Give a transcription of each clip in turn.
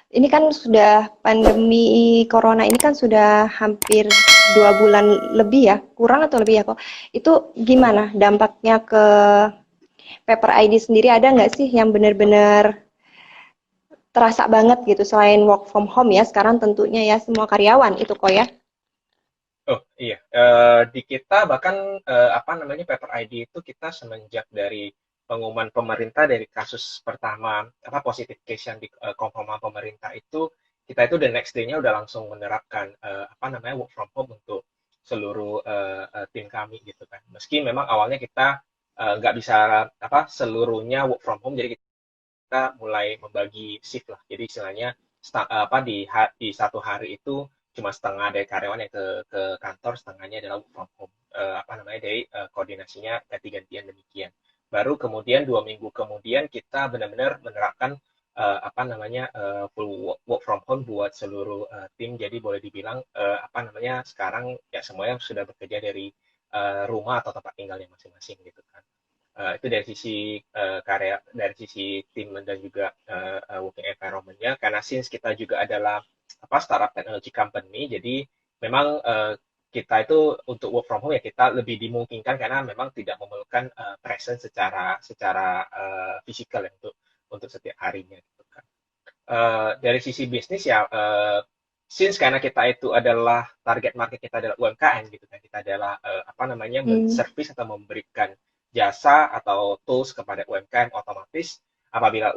Ini kan sudah pandemi corona ini kan sudah hampir 2 bulan lebih ya, kurang atau lebih ya kok. Itu gimana dampaknya ke Paper ID sendiri, ada nggak sih yang benar-benar terasa banget gitu selain work from home ya sekarang tentunya ya semua karyawan itu kok ya. Oh iya, di kita bahkan apa namanya Paper ID itu kita semenjak dari pengumuman pemerintah dari kasus pertama apa positive case yang di konfirmasi pemerintah itu kita itu the next day-nya udah langsung menerapkan apa namanya work from home untuk seluruh tim kami gitu kan. Meski memang awalnya kita nggak bisa apa seluruhnya work from home, jadi kita mulai membagi shift lah. Jadi istilahnya apa di satu hari itu cuma setengah dari karyawan yang ke kantor, setengahnya adalah work from home. Apa namanya dari koordinasinya ganti-gantian demikian. Baru kemudian 2 minggu kemudian kita benar-benar menerapkan apa namanya full work from home buat seluruh tim. Jadi boleh dibilang apa namanya sekarang ya semuanya sudah bekerja dari rumah atau tempat tinggalnya masing-masing gitu kan. Itu dari sisi karya, dari sisi tim dan juga working environment-nya. Karena since kita juga adalah apa startup technology company, jadi memang kita itu untuk work from home ya kita lebih dimungkinkan karena memang tidak memerlukan presence secara secara fisikal ya untuk setiap harinya gitu kan. Dari sisi bisnis ya since karena kita itu adalah target market kita adalah UMKM gitu kan, kita adalah apa namanya Hmm. men-service atau memberikan jasa atau tools kepada UMKM, otomatis apabila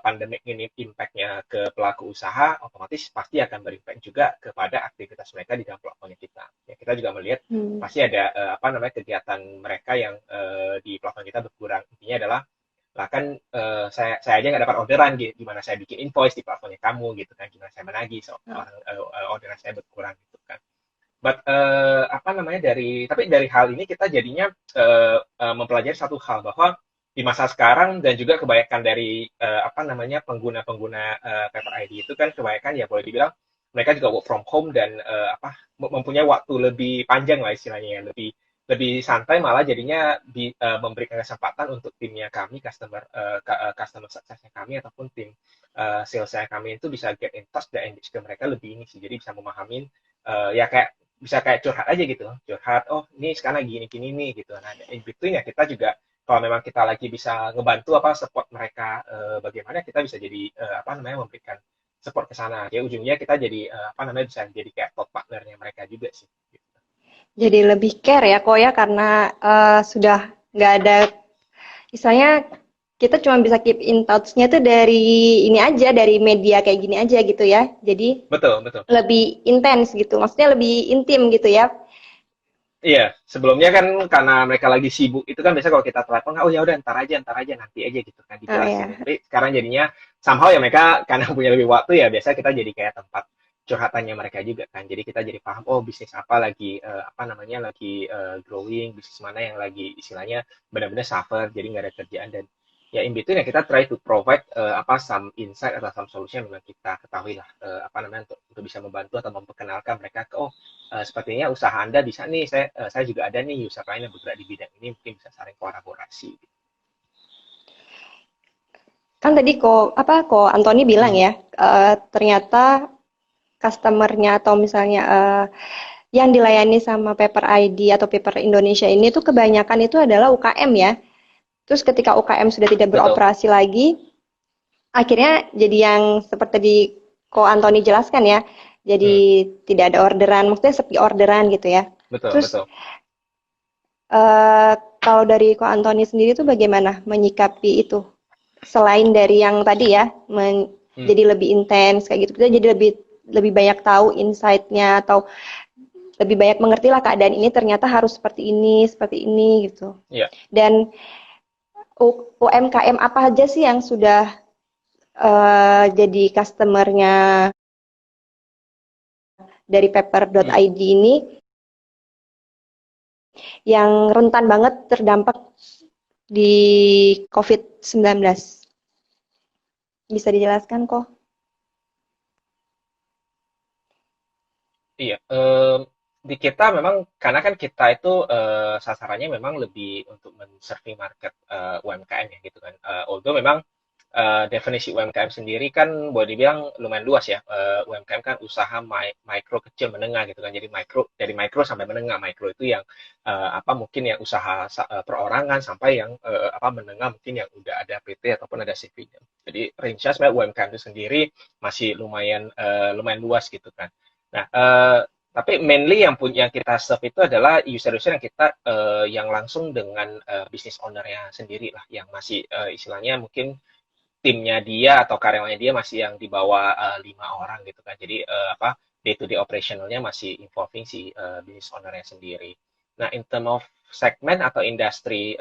pandemik ini impact-nya ke pelaku usaha, otomatis pasti akan berimpact juga kepada aktivitas mereka di dalam platformnya kita. Ya, kita juga melihat Hmm. pasti ada apa namanya kegiatan mereka yang di platform kita berkurang. Intinya adalah lah kan saya aja nggak dapat orderan gitu, gimana saya bikin invoice di platformnya kamu gitu kan, gimana saya menagih orang orderan saya berkurang gitu kan. But apa namanya tapi dari hal ini kita jadinya mempelajari satu hal bahwa di masa sekarang dan juga kebanyakan dari apa namanya pengguna-pengguna Paper ID itu kan kebanyakan ya boleh dibilang mereka juga work from home dan apa mempunyai waktu lebih panjang lah istilahnya ya, lebih lebih santai malah jadinya memberikan kesempatan untuk timnya kami customer success kami ataupun tim sales kami itu bisa get in touch dan engage ke mereka lebih ini sih, jadi bisa memahami ya kayak bisa kayak curhat aja gitu, curhat oh ini sekarang lagi gini gini nih gitu. Nah in between ya kita juga kalau memang kita lagi bisa ngebantu apa support mereka bagaimana kita bisa jadi apa namanya memberikan support ke sana ya, ujungnya kita jadi apa namanya bisa jadi kayak top partnernya mereka juga sih gitu. Jadi lebih care ya kok ya karena sudah nggak ada istilahnya kita cuma bisa keep in touch-nya tuh dari ini aja dari media kayak gini aja gitu ya. Jadi Betul betul. lebih intens gitu, maksudnya lebih intim gitu ya. Iya, sebelumnya kan karena mereka lagi sibuk itu kan biasa kalau kita telepon, oh ya udah ntar aja nanti aja gitu kan Oh dijelasin. ya. Tapi sekarang jadinya somehow ya mereka karena punya lebih waktu ya biasa kita jadi kayak tempat curhatannya mereka juga kan. Jadi kita jadi paham oh bisnis apa lagi apa namanya lagi growing, bisnis mana yang lagi istilahnya benar-benar suffer, jadi nggak ada kerjaan dan ya in between ya kita try to provide apa some insight atau some solution yang memang kita ketahui lah apa namanya untuk bisa membantu atau memperkenalkan mereka ke oh sepertinya usaha Anda bisa nih, saya juga ada nih usaha lain yang bergerak di bidang ini, mungkin bisa saling kolaborasi. Kan tadi kok Antoni bilang Hmm. ya, ternyata customernya atau misalnya yang dilayani sama Paper ID atau Paper Indonesia ini tuh kebanyakan itu adalah UKM ya. Terus ketika UKM sudah tidak Betul, beroperasi lagi, akhirnya jadi yang seperti di Ko Antoni jelaskan ya, jadi hmm. tidak ada orderan, maksudnya sepi orderan gitu ya. Betul, Terus betul. eh, kalau dari Ko Antoni sendiri tuh bagaimana menyikapi itu? Selain dari yang tadi ya, Hmm. jadi lebih intens kayak gitu, kita jadi lebih lebih banyak tahu insight-nya atau lebih banyak mengerti lah keadaan ini ternyata harus seperti ini gitu. Ya, Dan UMKM apa aja sih yang sudah jadi customernya dari hmm. paper.id ini yang rentan banget terdampak di COVID-19. Bisa dijelaskan kok? Iya. di kita memang karena kan kita itu sasarannya memang lebih untuk men-serving market UMKM ya gitu kan. Although memang definisi UMKM sendiri kan boleh dibilang lumayan luas ya. UMKM kan usaha mikro kecil menengah gitu kan. Jadi mikro dari mikro sampai menengah. Mikro itu yang apa mungkin yang usaha perorangan sampai yang apa menengah mungkin yang udah ada PT ataupun ada CV-nya. Jadi range-nya sebenarnya UMKM itu sendiri masih lumayan lumayan luas gitu kan. Nah, tapi mainly yang kita serve itu adalah user-user yang kita yang langsung dengan business owner-nya sendiri lah, yang masih istilahnya mungkin timnya dia atau karyawannya dia masih yang di bawah 5 orang gitu kan. Jadi apa day to day operationalnya masih involving si business ownernya sendiri. Nah, in term of segmen atau industri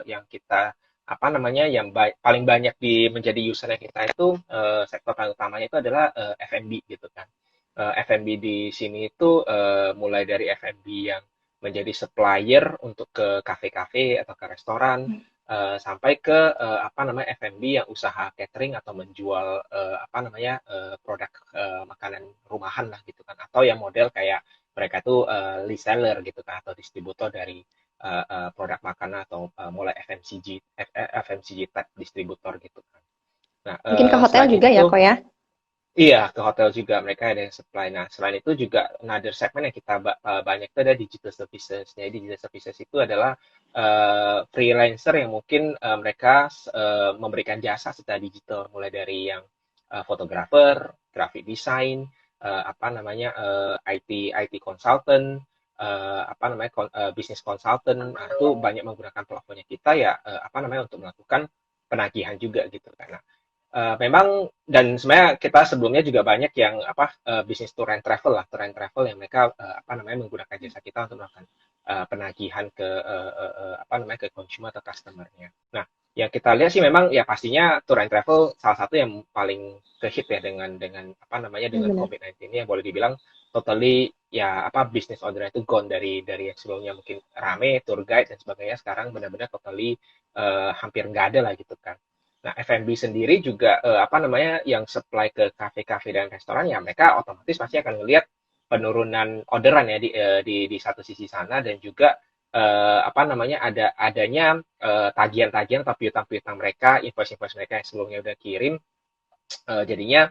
yang kita apa namanya yang paling banyak menjadi usernya kita itu sektor paling utamanya itu adalah F&B gitu kan. F&B di sini itu mulai dari F&B yang menjadi supplier untuk ke kafe-kafe atau ke restoran sampai ke apa namanya F&B yang usaha catering atau menjual apa namanya produk makanan rumahan lah gitu kan atau yang model kayak mereka tuh reseller gitu kan atau distributor dari produk makanan atau mulai FMCG type distributor gitu kan. Nah, Mungkin ke hotel selain juga ya itu kok ya. iya, ke hotel juga mereka ada yang supply. Nah, selain itu juga another segment yang kita banyak itu ada digital services. Jadi digital services itu adalah freelancer yang mungkin mereka memberikan jasa secara digital, mulai dari yang fotografer, graphic design, apa namanya IT consultant, apa namanya business consultant. Nah, itu banyak menggunakan platformnya kita ya apa namanya untuk melakukan penagihan juga gitu kan. Nah, memang dan sebenarnya kita sebelumnya juga banyak yang apa bisnis tour and travel lah, tour and travel yang mereka apa namanya menggunakan jasa kita untuk melakukan penagihan ke apa namanya ke consumer atau customer-nya. Nah, yang kita lihat sih memang ya pastinya tour and travel salah satu yang paling kehit ya dengan apa namanya dengan Benar. COVID-19 ini yang boleh dibilang totally ya apa bisnis order itu gone dari yang sebelumnya mungkin rame tour guide dan sebagainya sekarang benar-benar totally hampir nggak ada lah gitu kan. Nah, F&B sendiri juga apa namanya yang supply ke kafe-kafe dan restoran ya mereka otomatis pasti akan melihat penurunan orderan ya di satu sisi sana dan juga apa namanya adanya tagihan-tagihan atau piutang-piutang mereka, invoice-invoice mereka yang sebelumnya udah kirim jadinya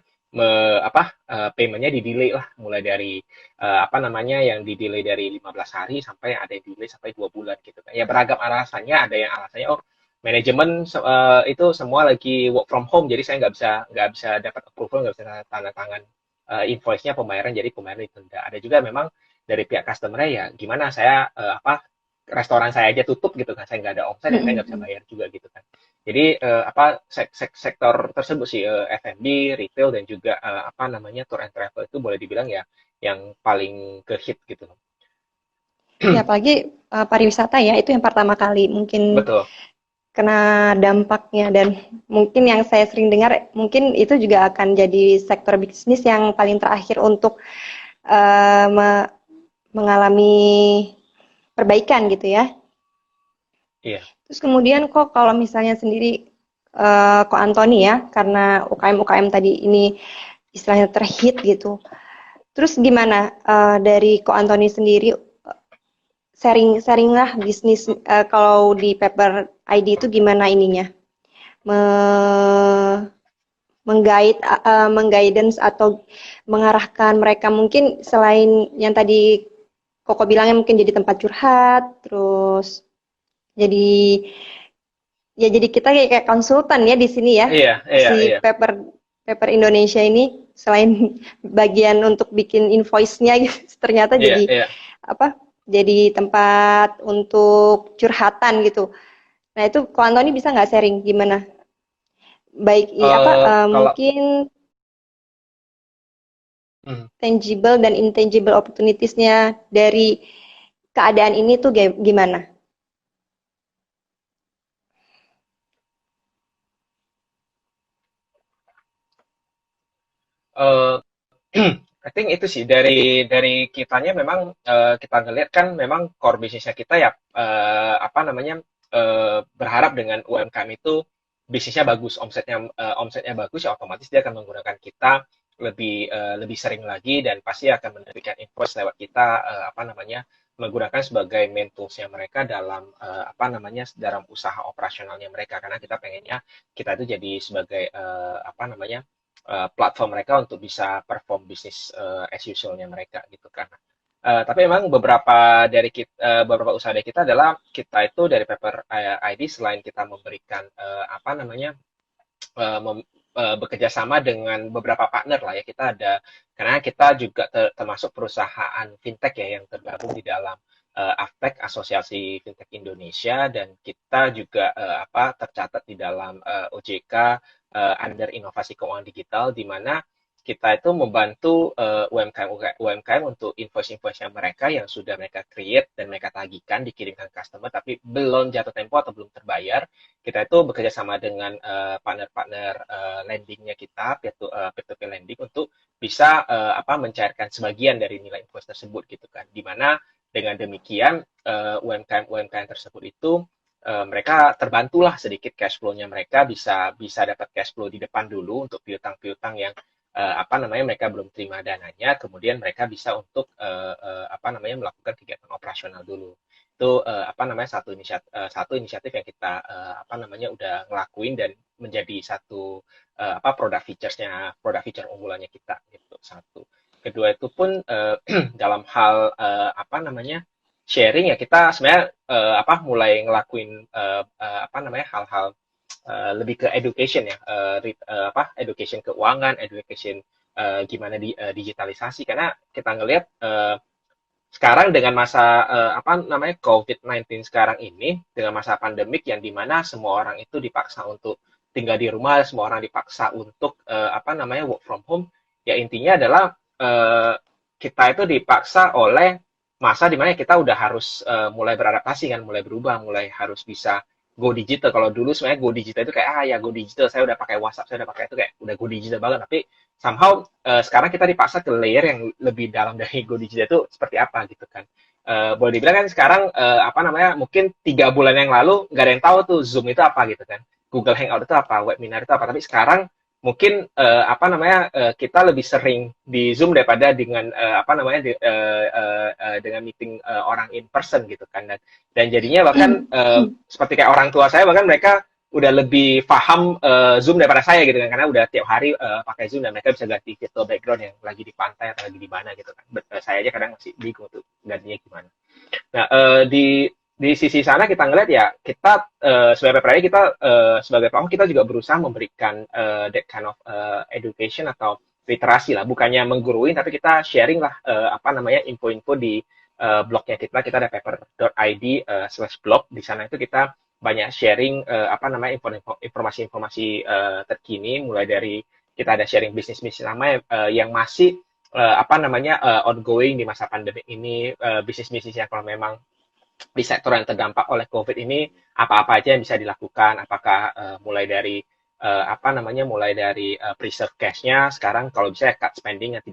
apa paymentnya di delay lah mulai dari apa namanya yang di delay dari 15 hari sampai ada yang delay sampai 2 bulan gitu kan ya beragam alasannya ada yang alasannya oh manajemen itu semua lagi work from home jadi saya nggak bisa dapat approval nggak bisa tanda tangan invoice-nya pembayaran jadi pembayaran ditunda ada juga memang dari pihak customer ya gimana saya apa restoran saya aja tutup gitu kan saya nggak ada omset dan saya nggak bisa Mm-mm. bayar juga gitu kan jadi apa sektor tersebut sih F&B, retail dan juga apa namanya tour and travel itu boleh dibilang ya yang paling ke hit gitu. Ya apalagi pariwisata ya itu yang pertama kali mungkin Betul. kena dampaknya dan mungkin yang saya sering dengar mungkin itu juga akan jadi sektor bisnis yang paling terakhir untuk mengalami perbaikan gitu ya. Iya. Terus kemudian kok kalau misalnya sendiri kok Antoni ya karena UKM-UKM tadi ini istilahnya terhit gitu. Terus gimana dari kok Antoni sendiri sharing lah bisnis kalau di Paper ID itu gimana ininya? Me- mengguidance atau mengarahkan mereka mungkin selain yang tadi Koko bilangnya mungkin jadi tempat curhat, terus jadi ya jadi kita kayak konsultan ya di sini ya Iya, iya, si iya. paper paper Indonesia ini selain bagian untuk bikin invoice-nya gitu, ternyata Iya, jadi iya. apa? Jadi tempat untuk curhatan gitu. Nah itu Ko Antoni bisa nggak sharing gimana? Baik apa Kalau mungkin hmm, tangible dan intangible opportunities-nya dari keadaan ini tuh gimana? eh, I think itu sih dari kitanya memang kita ngelihat kan memang core bisnisnya kita ya apa namanya berharap dengan UMKM itu bisnisnya bagus, omsetnya bagus ya otomatis dia akan menggunakan kita lebih sering lagi dan pasti akan menerbitkan invoice lewat kita apa namanya menggunakan sebagai main tools-nya mereka dalam apa namanya dalam usaha operasionalnya mereka karena kita pengennya kita itu jadi sebagai apa namanya platform mereka untuk bisa perform bisnis as usual-nya mereka gitu kan. Tapi memang beberapa usaha dari kita adalah kita itu dari Paper ID selain kita memberikan apa namanya bekerja sama dengan beberapa partner lah ya kita ada karena kita juga termasuk perusahaan fintech ya yang tergabung di dalam Aftech Asosiasi Fintech Indonesia dan kita juga apa tercatat di dalam OJK under inovasi keuangan digital di mana kita itu membantu UMKM untuk invoice-invoice mereka yang sudah mereka create dan mereka tagihkan dikirimkan ke customer tapi belum jatuh tempo atau belum terbayar kita itu bekerja sama dengan partner-partner lendingnya kita peer-to-peer lending untuk bisa apa mencairkan sebagian dari nilai invoice tersebut gitu kan di mana dengan demikian UMKM tersebut itu mereka terbantulah sedikit cash flow-nya mereka bisa bisa dapat cash flow di depan dulu untuk piutang-piutang yang apa namanya mereka belum terima dananya kemudian mereka bisa untuk apa namanya melakukan kegiatan operasional dulu itu apa namanya satu inisiatif yang kita apa namanya udah ngelakuin dan menjadi satu apa produk feature unggulannya kita gitu satu kedua itu pun dalam hal apa namanya sharing ya kita sebenarnya apa mulai ngelakuin apa namanya hal-hal lebih ke education ya apa education keuangan education gimana digitalisasi karena kita ngelihat sekarang dengan masa apa namanya COVID-19 sekarang ini dengan masa pandemik yang dimana semua orang itu dipaksa untuk tinggal di rumah semua orang dipaksa untuk apa namanya work from home ya intinya adalah uh, kita itu dipaksa oleh masa dimana kita udah harus mulai beradaptasi kan mulai berubah mulai harus bisa go digital kalau dulu sebenarnya go digital itu kayak ya go digital saya udah pakai WhatsApp saya udah pakai itu kayak udah go digital banget tapi somehow sekarang kita dipaksa ke layer yang lebih dalam dari go digital itu seperti apa gitu kan boleh dibilang kan sekarang apa namanya mungkin 3 bulan yang lalu nggak ada yang tahu tuh Zoom itu apa gitu kan Google Hangout itu apa webinar itu apa tapi sekarang mungkin apa namanya kita lebih sering di Zoom daripada dengan apa namanya dengan meeting orang in person gitu kan dan jadinya bahkan seperti kayak orang tua saya bahkan mereka udah lebih paham Zoom daripada saya gitu kan karena udah tiap hari pakai Zoom dan mereka bisa ganti virtual background yang lagi di pantai atau lagi di mana gitu kan. Saya aja kadang masih bingung tuh gantinya gimana. Nah, di sisi sana kita ngeliat ya kita sebagai PPRI kita sebagai pelaku kita juga berusaha memberikan that kind of education atau literasi lah bukannya mengguruin tapi kita sharing lah apa namanya info-info di blognya kita ada paper.id /blog di sana itu kita banyak sharing apa namanya informasi-informasi terkini mulai dari kita ada sharing bisnis-bisnis lama yang masih apa namanya ongoing di masa pandemi ini bisnis-bisnis yang kalau memang di sektor yang terdampak oleh COVID ini apa-apa aja yang bisa dilakukan apakah mulai dari apa namanya mulai dari preserve cash-nya sekarang kalau bisa cut spending yang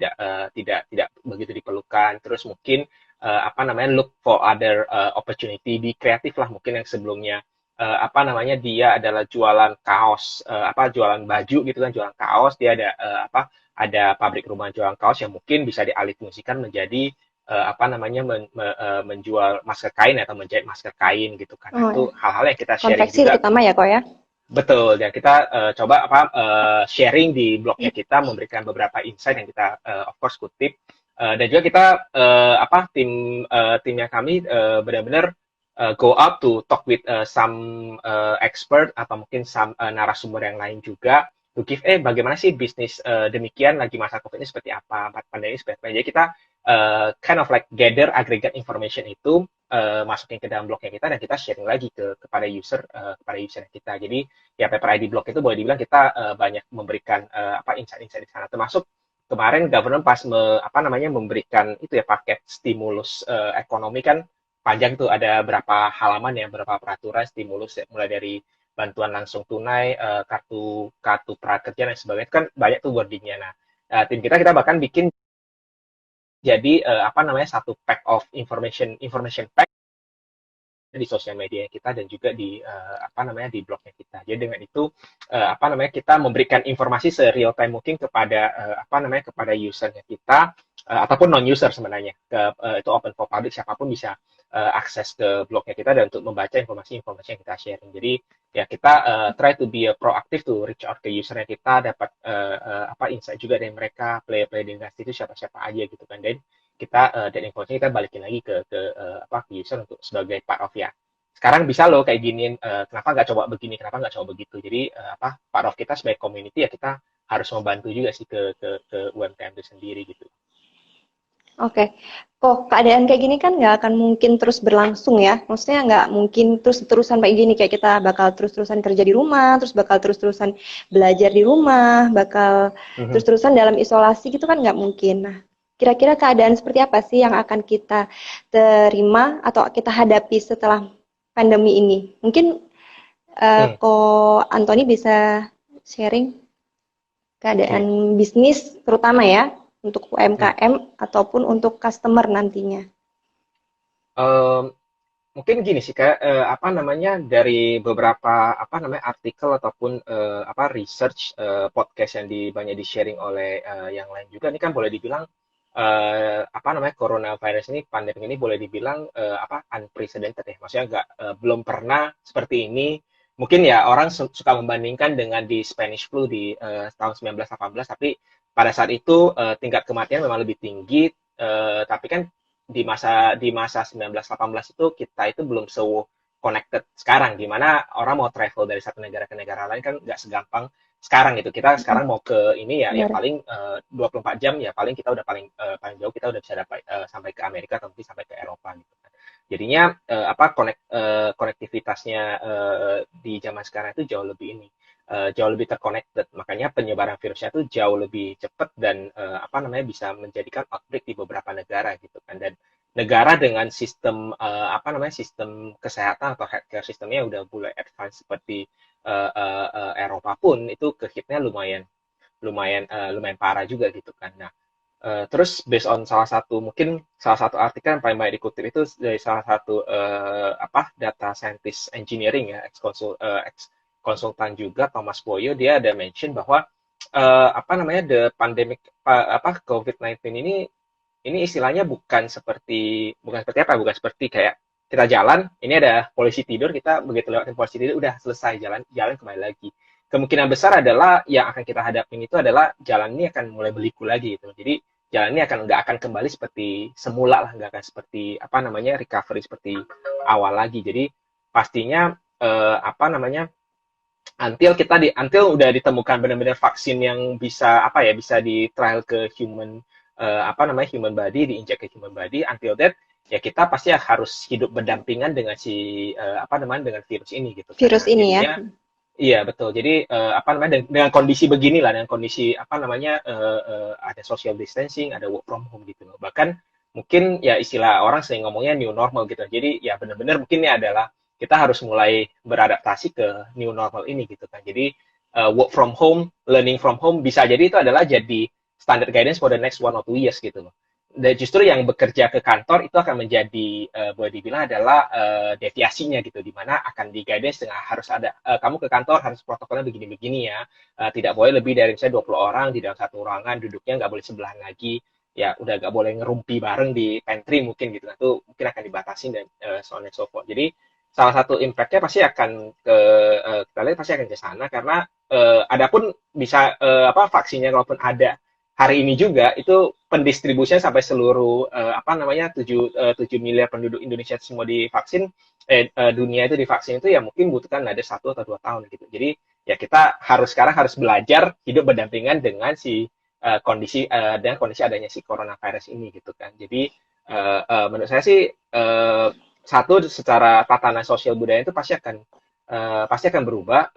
tidak begitu diperlukan terus mungkin apa namanya look for other opportunity di kreatif lah mungkin yang sebelumnya apa namanya dia adalah jualan kaos apa jualan baju gitu kan jualan kaos dia ada apa ada pabrik rumah jualan kaos yang mungkin bisa dialihfungsikan menjadi apa namanya menjual masker kain atau menjahit masker kain gitu kan. Nah, Oh, itu ya. hal-hal yang kita sharing Konveksi juga. terutama ya kok ya. Betul, dan kita coba apa sharing di blognya kita memberikan beberapa insight yang kita of course kutip dan juga kita apa timnya kami benar-benar go out to talk with some expert atau mungkin some narasumber yang lain juga to give bagaimana sih bisnis demikian lagi masa COVID ini seperti apa, pandemi seperti apa. Jadi kita kind of like gather aggregate information itu masukin ke dalam blognya kita dan kita sharing lagi kepada user kita. Jadi ya Paper ID blog itu boleh dibilang kita banyak memberikan apa insight-insight di sana termasuk kemarin government pas apa namanya memberikan itu ya paket stimulus ekonomi kan panjang tuh ada berapa halaman ya berapa peraturan stimulus ya, mulai dari bantuan langsung tunai kartu kartu prakerja dan sebagainya kan banyak tuh wordingnya. Nah tim kita bahkan bikin jadi apa namanya satu pack of information pack di sosial media kita dan juga di apa namanya di blognya kita. Jadi dengan itu apa namanya kita memberikan informasi se-real time mungkin kepada apa namanya kepada usernya kita ataupun non user sebenarnya itu open for public, siapapun bisa akses ke blognya kita dan untuk membaca informasi-informasi yang kita sharing. Jadi ya kita try to be proactive to reach out ke usernya kita, dapat apa insight juga dari mereka, player-player di industri itu siapa-siapa aja gitu kan. Dan kita dan informasi kita balikin lagi ke apa ke user untuk sebagai part of ya. Sekarang bisa loh kayak giniin, kenapa nggak coba begini, kenapa nggak coba begitu. Jadi apa part of kita sebagai community ya kita harus membantu juga sih ke UMKM itu sendiri gitu. Oke, kok keadaan kayak gini kan nggak akan mungkin terus berlangsung ya? Maksudnya nggak mungkin terus-terusan kayak gini, kayak kita bakal terus-terusan kerja di rumah, terus bakal terus-terusan belajar di rumah, bakal Mhm. terus-terusan dalam isolasi gitu kan nggak mungkin. Nah, kira-kira keadaan seperti apa sih yang akan kita terima atau kita hadapi setelah pandemi ini? Mungkin Hmm. kok Anthony bisa sharing Oke. keadaan bisnis terutama ya untuk Hmm. UMKM ataupun untuk customer nantinya. Em, Mungkin gini sih Kak, apa namanya dari beberapa apa namanya artikel ataupun apa research podcast yang banyak di sharing oleh yang lain juga ini kan boleh dibilang apa namanya coronavirus ini pandemi ini boleh dibilang apa unprecedented ya, maksudnya nggak belum pernah seperti ini. Mungkin ya orang suka membandingkan dengan di Spanish flu di tahun 1918, tapi pada saat itu tingkat kematian memang lebih tinggi, tapi kan di masa 1918 itu kita itu belum so connected sekarang, di mana orang mau travel dari satu negara ke negara lain kan nggak segampang sekarang gitu. Kita sekarang mau ke ini ya Benar. paling 24 jam ya paling kita udah paling jauh kita udah bisa dapat sampai ke Amerika atau mungkin sampai ke Eropa gitu kan. Jadinya apa konektivitasnya di zaman sekarang itu jauh lebih ini jauh lebih terconnected. Makanya penyebaran virusnya itu jauh lebih cepat dan apa namanya bisa menjadikan outbreak di beberapa negara gitu kan. Dan negara dengan sistem apa namanya sistem kesehatan atau healthcare sistemnya udah mulai advance seperti Eropa pun itu kehitnya lumayan parah juga gitu kan. Nah, terus based on salah satu artikel yang paling banyak dikutip itu dari salah satu apa data scientist engineering ya ex konsultan juga Thomas Boyo, dia ada mention bahwa apa namanya the pandemic apa COVID-19 ini istilahnya bukan seperti kayak kita jalan, ini ada polisi tidur, kita begitu lewatin polisi tidur udah selesai jalan jalan kembali lagi. Kemungkinan besar adalah yang akan kita hadapin itu adalah jalan ini akan mulai berliku lagi gitu. Jadi jalan ini nggak akan kembali seperti semula lah, nggak akan seperti apa namanya recovery seperti awal lagi. Jadi pastinya apa namanya until udah ditemukan benar-benar vaksin yang bisa apa ya bisa di trial ke human apa namanya human body, diinjak ke human body, until that ya kita pasti harus hidup berdampingan dengan si apa namanya dengan virus ini gitu kan. Virus Nah, ini ya. jadinya iya betul. Jadi apa namanya dengan kondisi beginilah, dengan kondisi apa namanya ada social distancing, ada work from home gitu loh. Bahkan mungkin ya istilah orang sering ngomongnya new normal gitu. Jadi ya benar-benar mungkin ini adalah kita harus mulai beradaptasi ke new normal ini gitu kan. Jadi work from home, learning from home bisa jadi itu adalah jadi standard guidance for the next 1 or 2 years gitu loh. Dan justru yang bekerja ke kantor itu akan menjadi boleh dibilang adalah deviasinya gitu, di mana akan di guidance dengan harus ada kamu ke kantor harus protokolnya begini-begini ya, tidak boleh lebih dari misalnya 20 orang di dalam satu ruangan, duduknya nggak boleh sebelahan lagi, ya udah nggak boleh ngerumpi bareng di pantry mungkin gitu, nah itu mungkin akan dibatasi dan so on and so forth. Jadi salah satu impact-nya pasti akan ke kita lihat pasti akan ke sana karena adapun bisa apa vaksinnya walaupun ada hari ini juga itu pendistribusinya sampai seluruh apa namanya 7 miliar penduduk Indonesia semua divaksin dunia itu divaksin itu ya mungkin butuhkan ada 1 atau 2 tahun gitu. Jadi ya kita sekarang harus belajar hidup berdampingan dengan dengan kondisi adanya si coronavirus ini gitu kan. Jadi menurut saya sih satu secara tatanan sosial budaya itu pasti akan berubah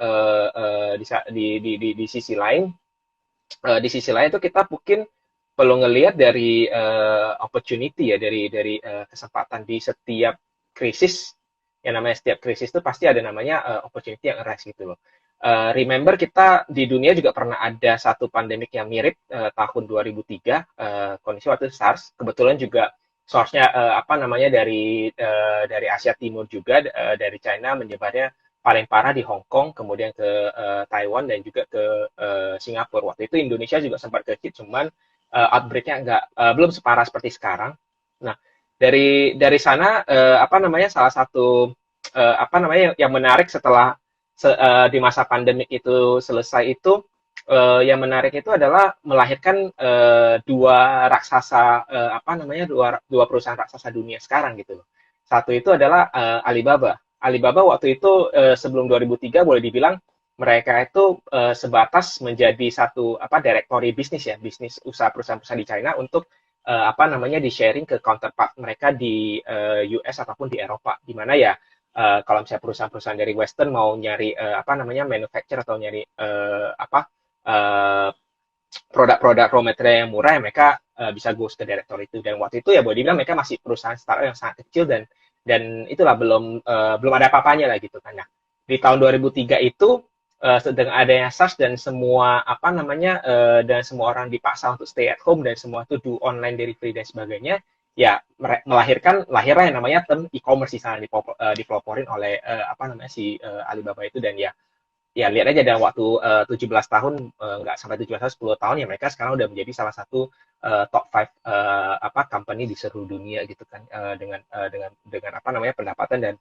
di sisi lain itu kita mungkin perlu ngelihat dari opportunity ya dari kesempatan di setiap krisis yang namanya setiap krisis itu pasti ada namanya opportunity yang arise gitu loh. Remember kita di dunia juga pernah ada satu pandemik yang mirip tahun 2003 kondisi waktu SARS kebetulan juga source-nya apa namanya dari Asia Timur juga, dari China menyebarnya paling parah di Hong Kong, kemudian ke Taiwan dan juga ke Singapura. Waktu itu Indonesia juga sempat kecil, cuman outbreak-nya belum separah seperti sekarang. Nah, dari sana apa namanya salah satu apa namanya yang menarik setelah di masa pandemik itu selesai itu yang menarik itu adalah melahirkan dua raksasa apa namanya dua perusahaan raksasa dunia sekarang gitu loh. Satu itu adalah Alibaba. Alibaba waktu itu sebelum 2003 boleh dibilang mereka itu sebatas menjadi satu apa direktori bisnis ya, bisnis usaha perusahaan-perusahaan di China untuk apa namanya di sharing ke counterpart mereka di US ataupun di Eropa, di mana ya kalau misalnya perusahaan-perusahaan dari Western mau nyari apa namanya manufacture atau nyari apa uh, produk-produk raw material yang murah, ya mereka bisa go ke direktur itu. Dan waktu itu ya boleh dibilang mereka masih perusahaan startup yang sangat kecil dan itulah belum ada apa-apanya lah gitu kan. Nah, di tahun 2003 itu sedang adanya SARS dan semua apa namanya dan semua orang dipaksa untuk stay at home dan semua itu do online delivery dan sebagainya, ya melahirkan lahirlah yang namanya term e-commerce di sana dipeloporin oleh apa namanya si Alibaba itu. Dan ya lihat aja dalam waktu 17 tahun, nggak sampai 17 tahun, 10 tahun ya mereka sekarang udah menjadi salah satu top 5 apa company di seluruh dunia gitu kan, dengan apa namanya pendapatan dan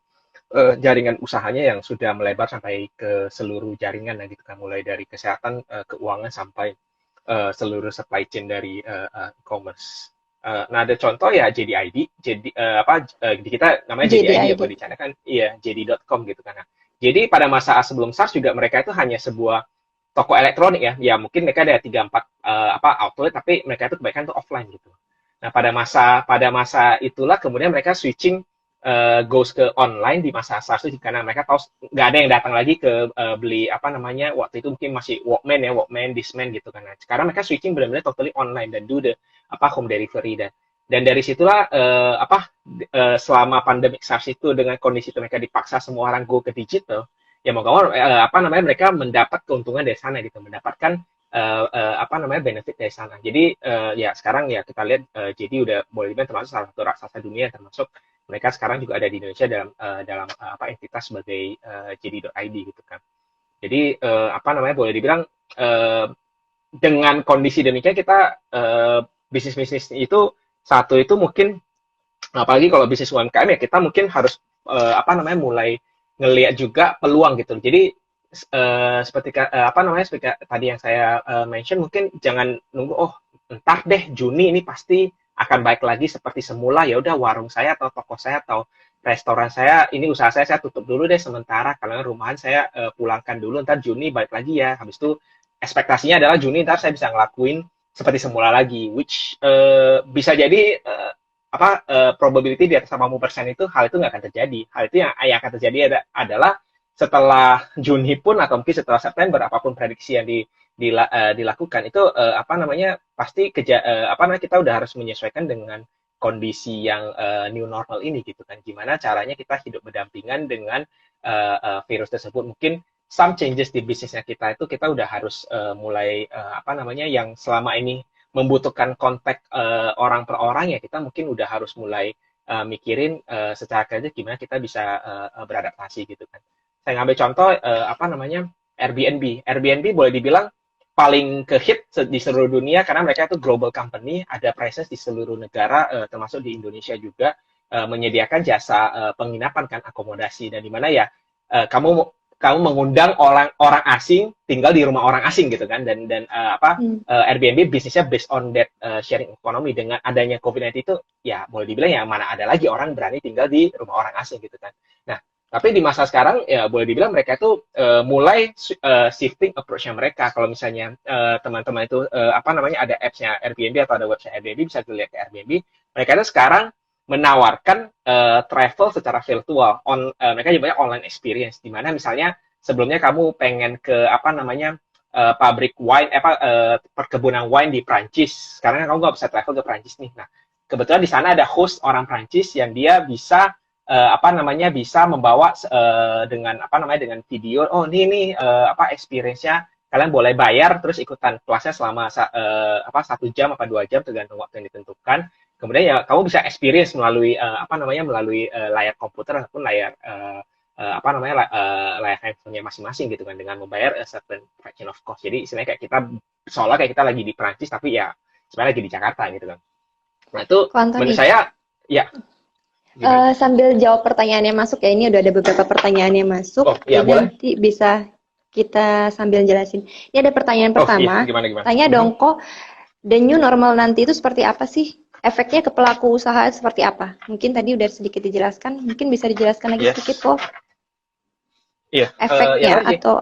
jaringan usahanya yang sudah melebar sampai ke seluruh jaringan gitu kan, mulai dari kesehatan, keuangan sampai seluruh supply chain dari e-commerce. Nah, ada contoh ya JDID, jadi apa di kita namanya JDID ya, kalau JDID. di China kan iya JD.com gitu kan. Nah, jadi pada masa sebelum SARS juga mereka itu hanya sebuah toko elektronik ya, ya mungkin mereka ada 3-4 apa outlet, tapi mereka itu kebanyakan itu offline gitu. Nah, pada masa itulah kemudian mereka switching goes ke online di masa SARS itu karena mereka tahu nggak ada yang datang lagi ke beli apa namanya waktu itu mungkin masih Walkman, Discman gitu kan. Nah, sekarang mereka switching benar-benar totally online dan do the apa home delivery dan dari situlah apa selama pandemi SARS itu dengan kondisi itu mereka dipaksa semua orang go ke digital, ya mau gak mau apa namanya mereka mendapat keuntungan dari sana gitu, mendapatkan apa namanya benefit dari sana. Jadi ya sekarang ya kita lihat jadi udah boleh dibilang termasuk salah satu raksasa dunia, termasuk mereka sekarang juga ada di Indonesia dalam apa entitas sebagai JD.id gitu kan. Jadi apa namanya boleh dibilang uh, dengan kondisi demikian kita bisnis-bisnis itu satu itu mungkin apalagi kalau bisnis UMKM ya kita mungkin harus apa namanya mulai ngelihat juga peluang gitu. Jadi seperti apa namanya seperti tadi yang saya mention, mungkin jangan nunggu oh entar deh Juni ini pasti akan baik lagi seperti semula, ya udah warung saya atau toko saya atau restoran saya ini usaha saya tutup dulu deh sementara karena rumahan saya pulangkan dulu, ntar Juni balik lagi ya. Habis itu ekspektasinya adalah Juni ntar saya bisa ngelakuin seperti semula lagi, which bisa jadi apa probability di atas 80% itu hal itu nggak akan terjadi. Hal itu yang akan terjadi adalah setelah Juni pun atau mungkin setelah September, apapun prediksi yang dilakukan itu apa namanya pasti apa namanya kita udah harus menyesuaikan dengan kondisi yang new normal ini gitu kan. Gimana caranya kita hidup berdampingan dengan virus tersebut. Mungkin some changes di bisnisnya kita itu kita udah harus mulai apa namanya yang selama ini membutuhkan kontak orang per orang, ya kita mungkin udah harus mulai mikirin secara kerja gimana kita bisa beradaptasi gitu kan. Saya ngambil contoh apa namanya Airbnb. Airbnb boleh dibilang paling ke hit di seluruh dunia karena mereka itu global company, ada presence di seluruh negara termasuk di Indonesia juga, menyediakan jasa penginapan kan, akomodasi, dan di mana ya kamu kamu mengundang orang orang asing tinggal di rumah orang asing gitu kan, dan apa Airbnb bisnisnya based on that sharing economy. Dengan adanya COVID-19 itu ya boleh dibilang ya mana ada lagi orang berani tinggal di rumah orang asing gitu kan. Nah, tapi di masa sekarang ya boleh dibilang mereka itu mulai shifting approach-nya mereka. Kalau misalnya teman-teman itu apa namanya ada apps-nya Airbnb atau ada website Airbnb, bisa dilihat ke Airbnb. Mereka itu sekarang menawarkan travel secara virtual. Mereka juga online experience, di mana misalnya sebelumnya kamu pengen ke apa namanya pabrik wine, perkebunan wine di Prancis. Sekarang kamu nggak bisa travel ke Prancis nih. Nah, kebetulan di sana ada host orang Prancis yang dia bisa apa namanya bisa membawa dengan apa namanya dengan video. Oh ini apa experience-nya, kalian boleh bayar terus ikutan kelasnya selama apa 1 jam apa 2 jam tergantung waktu yang ditentukan. Kemudian ya kamu bisa experience melalui apa namanya melalui layar komputer ataupun layar apa namanya layar handphonenya masing-masing gitu kan dengan membayar a certain fraction of cost. Jadi istilahnya kayak kita seolah kayak kita lagi di Prancis tapi ya sebenarnya lagi di Jakarta gitu kan. Nah itu Ko menurut Antoni, saya ya gimana? sambil jawab pertanyaan yang masuk ya, ini udah ada beberapa pertanyaan yang masuk, Oh iya jadi boleh. nanti bisa kita sambil jelasin. Ini ada pertanyaan Oh iya pertama, gimana gimana? tanya Mhm. dong kok, the new normal nanti itu seperti apa sih? Efeknya ke pelaku usaha seperti apa? Mungkin tadi udah sedikit dijelaskan, mungkin bisa dijelaskan lagi sedikit Yes. kok Iya, ya efeknya tadi sih atau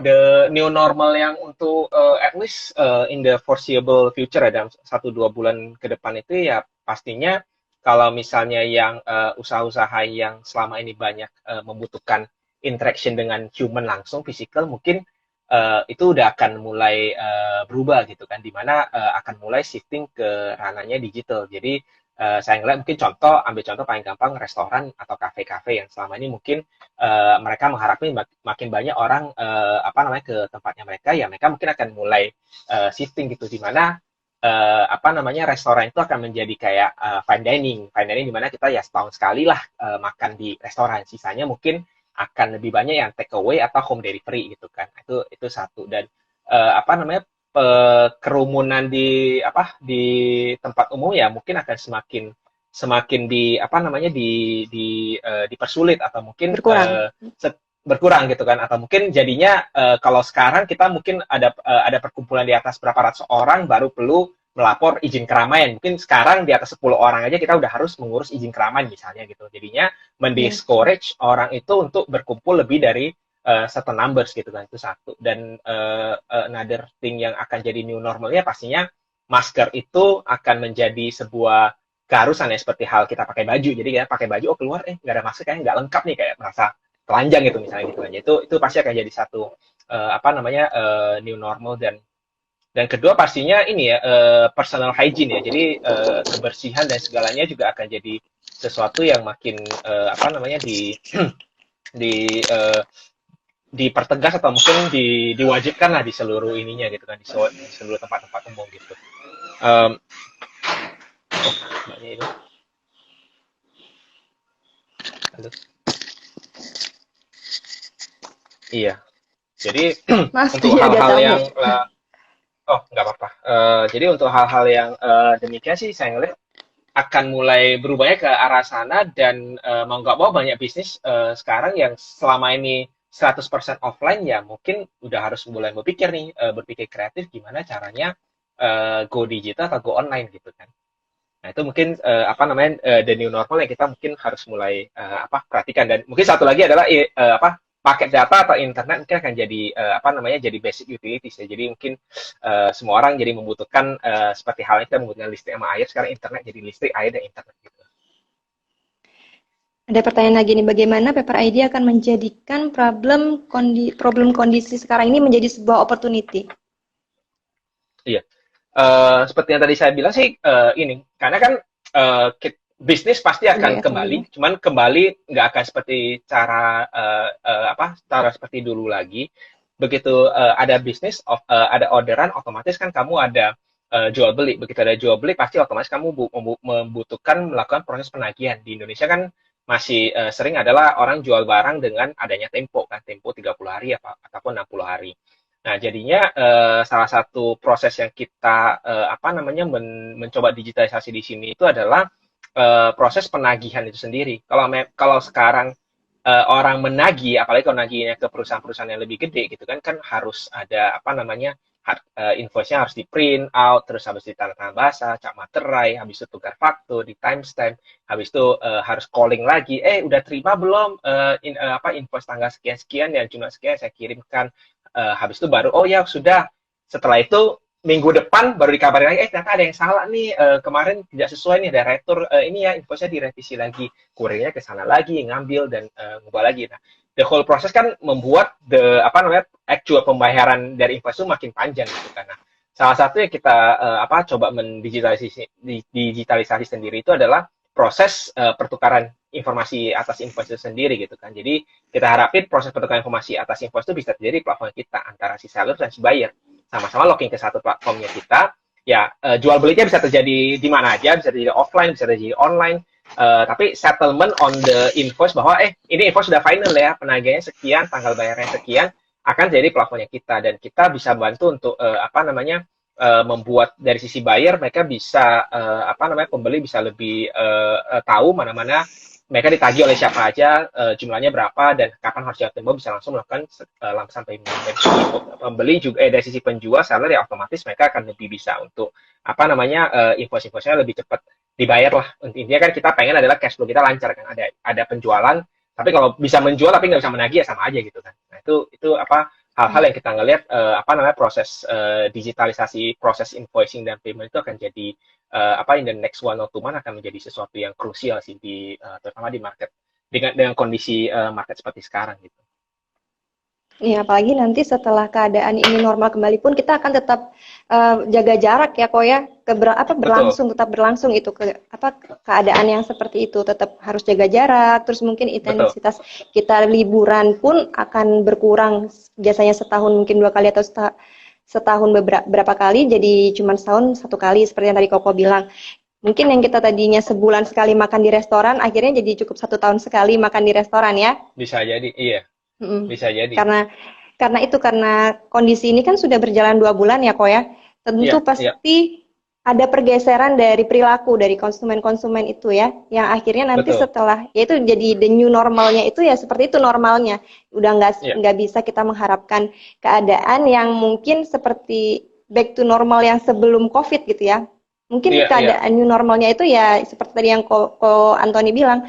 the new normal yang untuk at least in the foreseeable future ya dalam 1-2 bulan ke depan itu ya pastinya kalau misalnya yang usaha-usaha yang selama ini banyak membutuhkan interaction dengan human langsung physical mungkin itu udah akan mulai berubah gitu kan dimana akan mulai shifting ke ranahnya digital jadi saya ngeliat mungkin ambil contoh paling gampang restoran atau kafe-kafe yang selama ini mungkin mereka mengharapkan makin banyak orang apa namanya ke tempatnya mereka ya mereka mungkin akan mulai shifting gitu di mana apa namanya restoran itu akan menjadi kayak fine dining di mana kita ya setahun sekali lah makan di restoran sisanya mungkin akan lebih banyak yang take away atau home delivery gitu kan itu satu dan apa namanya kerumunan di apa di tempat umum ya mungkin akan semakin semakin di apa namanya dipersulit atau mungkin berkurang? berkurang gitu kan atau mungkin jadinya kalau sekarang kita mungkin ada perkumpulan di atas berapa ratus orang baru perlu melapor izin keramaian mungkin sekarang di atas 10 orang aja kita udah harus mengurus izin keramaian misalnya gitu jadinya Iya. mendiscourage orang itu untuk berkumpul lebih dari certain numbers gitu kan itu satu dan another thing yang akan jadi new normalnya pastinya masker itu akan menjadi sebuah keharusan ya seperti hal kita pakai baju jadi ya pakai baju oh keluar nggak ada masker kayaknya nggak lengkap nih kayak merasa telanjang gitu misalnya gitu aja itu pasti akan jadi satu apa namanya new normal dan kedua pastinya ini ya personal hygiene ya jadi kebersihan dan segalanya juga akan jadi sesuatu yang makin apa namanya di dipertegas atau mungkin diwajibkan lah di seluruh ininya gitu kan di seluruh tempat-tempat umum gitu. Um, oh, mbaknya itu, halo. Iya. Jadi Maaf untuk tadi ada hal-hal tamu. yang oh nggak apa-apa. Jadi untuk hal-hal yang demikian sih saya ngeliat akan mulai berubahnya ke arah sana dan mau nggak mau banyak bisnis sekarang yang selama ini 100% offline ya mungkin udah harus mulai berpikir nih berpikir kreatif gimana caranya go digital atau go online gitu kan. Nah, itu mungkin apa namanya the new normal yang kita mungkin harus mulai apa perhatikan dan mungkin satu lagi adalah apa paket data atau internet mungkin akan jadi apa namanya jadi basic utilities ya. Jadi mungkin semua orang jadi membutuhkan seperti halnya kita membutuhkan listrik sama air sekarang internet jadi listrik, air dan internet gitu. Ada pertanyaan lagi nih, bagaimana Paper ID akan menjadikan problem kondisi sekarang ini menjadi sebuah opportunity? Iya. Seperti yang tadi saya bilang sih ini karena kan bisnis pasti Coba akan ya kembali, teman-teman. cuman kembali nggak akan seperti cara apa cara seperti dulu lagi. Begitu ada bisnis, ada orderan, otomatis kan kamu ada jual beli. Begitu ada jual beli, pasti otomatis kamu membutuhkan melakukan proses penagihan. Di Indonesia kan masih sering adalah orang jual barang dengan adanya tempo kan, tempo 30 hari ataupun 60 hari. Nah, jadinya salah satu proses yang kita apa namanya mencoba digitalisasi di sini itu adalah proses penagihan itu sendiri. Kalau sekarang orang menagih, apalagi kalau nagihnya ke perusahaan-perusahaan yang lebih gede gitu kan, kan harus ada apa namanya invoice-nya harus di print out, terus habis ditandatangan basah, cap materai, habis itu tukar faktur, di timestamp, habis itu harus calling lagi, udah terima belum apa invoice tanggal sekian-sekian yang jumlah sekian saya kirimkan, habis itu baru oh ya sudah, setelah itu minggu depan baru dikabarin lagi, ternyata ada yang salah nih, kemarin tidak sesuai nih, ada retur, ini ya invoice-nya direvisi lagi, kurirnya ke sana lagi, ngambil dan ngubah lagi. Nah, the whole process kan membuat apa namanya actual pembayaran dari invoice itu makin panjang gitu kan. Nah, salah satu yang kita apa coba mendigitalisasi sendiri itu adalah proses pertukaran informasi atas invoice itu sendiri gitu kan. Jadi kita harapin proses pertukaran informasi atas invoice itu bisa terjadi di platform kita antara si seller dan si buyer sama-sama login ke satu platformnya kita ya jual belinya bisa terjadi di mana aja, bisa terjadi offline, bisa terjadi online. Tapi settlement on the invoice bahwa ini invoice sudah final ya, penagihnya sekian, tanggal bayarnya sekian, akan jadi plafonnya kita, dan kita bisa bantu untuk apa namanya membuat dari sisi buyer mereka bisa apa namanya pembeli bisa lebih tahu mana-mana mereka ditagih oleh siapa aja, jumlahnya berapa, dan kapan harus jatuh tempo, bisa langsung melakukan lump sum payment. Dari sisi pembeli juga, dari sisi penjual, seller ya otomatis mereka akan lebih bisa untuk apa namanya invoice-invoice-nya lebih cepat dibayar lah. Intinya kan kita pengen adalah cash flow kita lancar kan, ada penjualan, tapi kalau bisa menjual tapi nggak bisa menagih ya sama aja gitu kan. Nah itu apa hal-hal yang kita ngelihat apa namanya proses digitalisasi proses invoicing dan payment itu akan jadi apa in the next one or two month akan menjadi sesuatu yang krusial sih di terutama di market dengan kondisi market seperti sekarang gitu. Ya, apalagi nanti setelah keadaan ini normal kembali pun kita akan tetap jaga jarak ya, kok ya, Betul, tetap berlangsung itu keadaan yang seperti itu, tetap harus jaga jarak, terus mungkin betul. intensitas kita liburan pun akan berkurang, biasanya setahun mungkin 2 kali atau setahun beberapa kali, jadi cuma setahun 1 kali seperti yang tadi Koko bilang. Mungkin yang kita tadinya sebulan sekali makan di restoran, akhirnya jadi cukup 1 tahun sekali makan di restoran ya. Bisa jadi, iya, Mm. bisa jadi. Karena kondisi ini kan sudah berjalan 2 bulan ya, kok ya. Iya, Tentu iya, pasti ada pergeseran dari perilaku dari konsumen-konsumen itu ya, yang akhirnya nanti betul. setelah yaitu jadi the new normalnya itu ya seperti itu normalnya. Udah Iya, nggak bisa kita mengharapkan keadaan yang mungkin seperti back to normal yang sebelum COVID gitu ya. Mungkin iya, iya, keadaan new normalnya itu ya seperti tadi yang Ko Antoni bilang,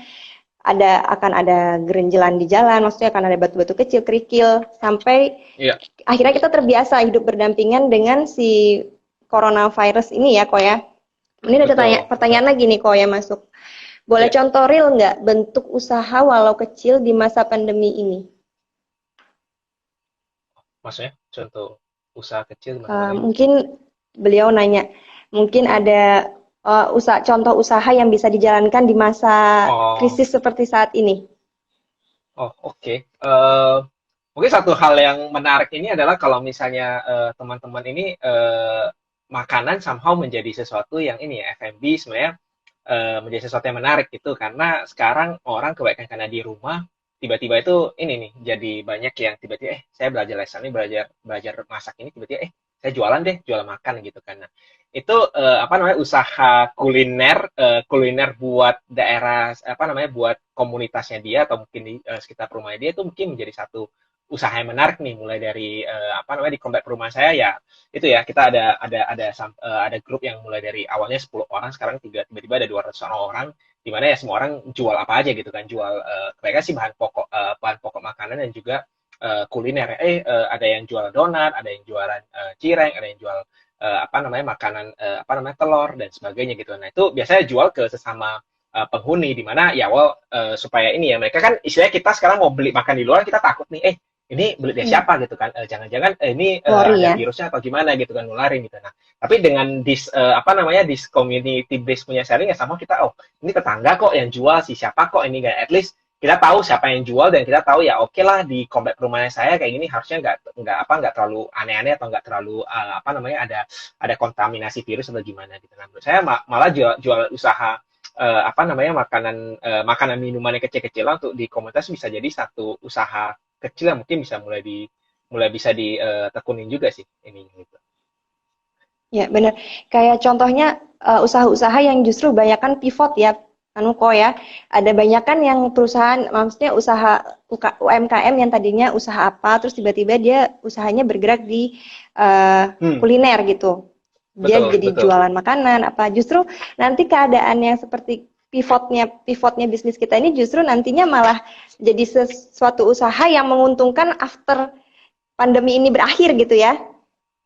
akan ada gerenjelan di jalan, maksudnya akan ada batu-batu kecil, kerikil, sampai iya, akhirnya kita terbiasa hidup berdampingan dengan si coronavirus ini ya, kok ya. Ini ada betul, betul. pertanyaan lagi nih, kok ya masuk. Boleh Iya, contoh real nggak bentuk usaha walau kecil di masa pandemi ini? maksudnya contoh usaha kecil masa pandemi. Mungkin beliau nanya, mungkin ada contoh usaha yang bisa dijalankan di masa Oh, krisis seperti saat ini. oh, oke. Mungkin satu hal yang menarik ini adalah kalau misalnya teman-teman ini makanan somehow menjadi sesuatu yang ini ya F&B sebenarnya menjadi sesuatu yang menarik gitu karena sekarang orang kebanyakan karena di rumah tiba-tiba itu ini nih jadi banyak yang tiba-tiba saya belajar lesan ini belajar belajar masak ini tiba-tiba saya jualan deh jual makan gitu kan. Nah, itu apa namanya usaha kuliner buat daerah apa namanya buat komunitasnya dia atau mungkin di sekitar rumahnya dia itu mungkin menjadi satu usaha yang menarik nih mulai dari apa namanya di komplek perumahan saya ya itu ya kita ada grup yang mulai dari awalnya 10 orang sekarang tiba-tiba ada 200 orang di mana ya semua orang jual apa aja gitu kan jual mereka sih bahan pokok makanan dan juga kuliner ada yang jual donat ada yang jualan cireng ada yang jual apa namanya makanan apa namanya telur dan sebagainya gitu nah itu biasanya jual ke sesama penghuni di mana ya awal supaya ini ya mereka kan istilahnya kita sekarang mau beli makan di luar kita takut nih ini beli dari Hmm, siapa gitu kan jangan-jangan ini worry ada ya. virusnya atau gimana gitu kan nularin gitu nah tapi dengan apa namanya dis community base punya sharing ya sama kita ini tetangga kok yang jual si siapa kok ini kan at least kita tahu siapa yang jual dan kita tahu ya oke lah di komplek perumahan saya kayak gini harusnya nggak terlalu aneh-aneh atau nggak terlalu apa namanya ada kontaminasi virus atau gimana gitu nah menurut saya malah jual usaha apa namanya makanan minuman yang kecil-kecilan untuk di komunitas bisa jadi satu usaha kecil yang mungkin bisa mulai bisa ditekunin juga sih ini gitu. Ya, benar. Kayak contohnya usaha-usaha yang justru banyakan pivot ya, anu kok ya. Ada banyakan yang perusahaan, maksudnya usaha UMKM yang tadinya usaha apa, terus tiba-tiba dia usahanya bergerak di Hmm, kuliner gitu. Dia betul jadi betul. jualan makanan apa. Justru nanti keadaan yang seperti pivotnya bisnis kita ini justru nantinya malah jadi sesuatu usaha yang menguntungkan after pandemi ini berakhir gitu ya.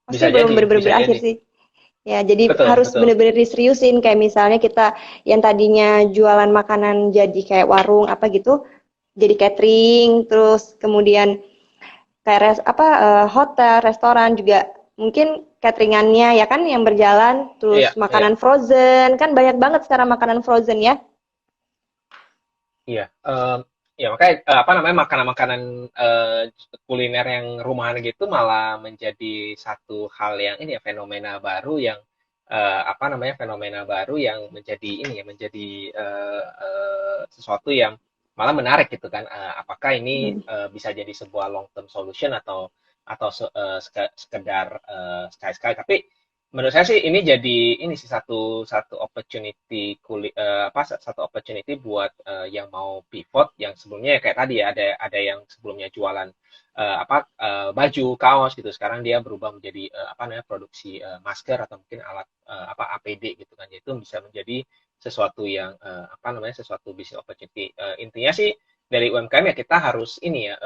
Bisa Maksudnya belum jadi benar-benar bisa berakhir jadi. sih. Ya, jadi Betul harus betul. benar-benar diseriusin kayak misalnya kita yang tadinya jualan makanan jadi kayak warung apa gitu, jadi catering, terus kemudian kayak hotel, restoran juga mungkin cateringannya ya kan yang berjalan, Iya terus iya makanan frozen, kan banyak banget sekarang makanan frozen ya. iya. Ya makanya apa namanya makanan-makanan kuliner yang rumahan gitu malah menjadi satu hal yang ini ya fenomena baru yang apa namanya fenomena baru yang menjadi ini ya menjadi sesuatu yang malah menarik gitu kan. Apakah ini Mm. bisa jadi sebuah long term solution atau sekedar sekali-sekali. Tapi menurut saya sih ini jadi ini sih satu satu opportunity satu opportunity buat yang mau pivot yang sebelumnya ya kayak tadi ya ada yang sebelumnya jualan baju kaos gitu sekarang dia berubah menjadi apa namanya produksi masker atau mungkin alat APD gitu kan itu bisa menjadi sesuatu yang apa namanya sesuatu business opportunity. Intinya sih dari UMKM ya kita harus ini ya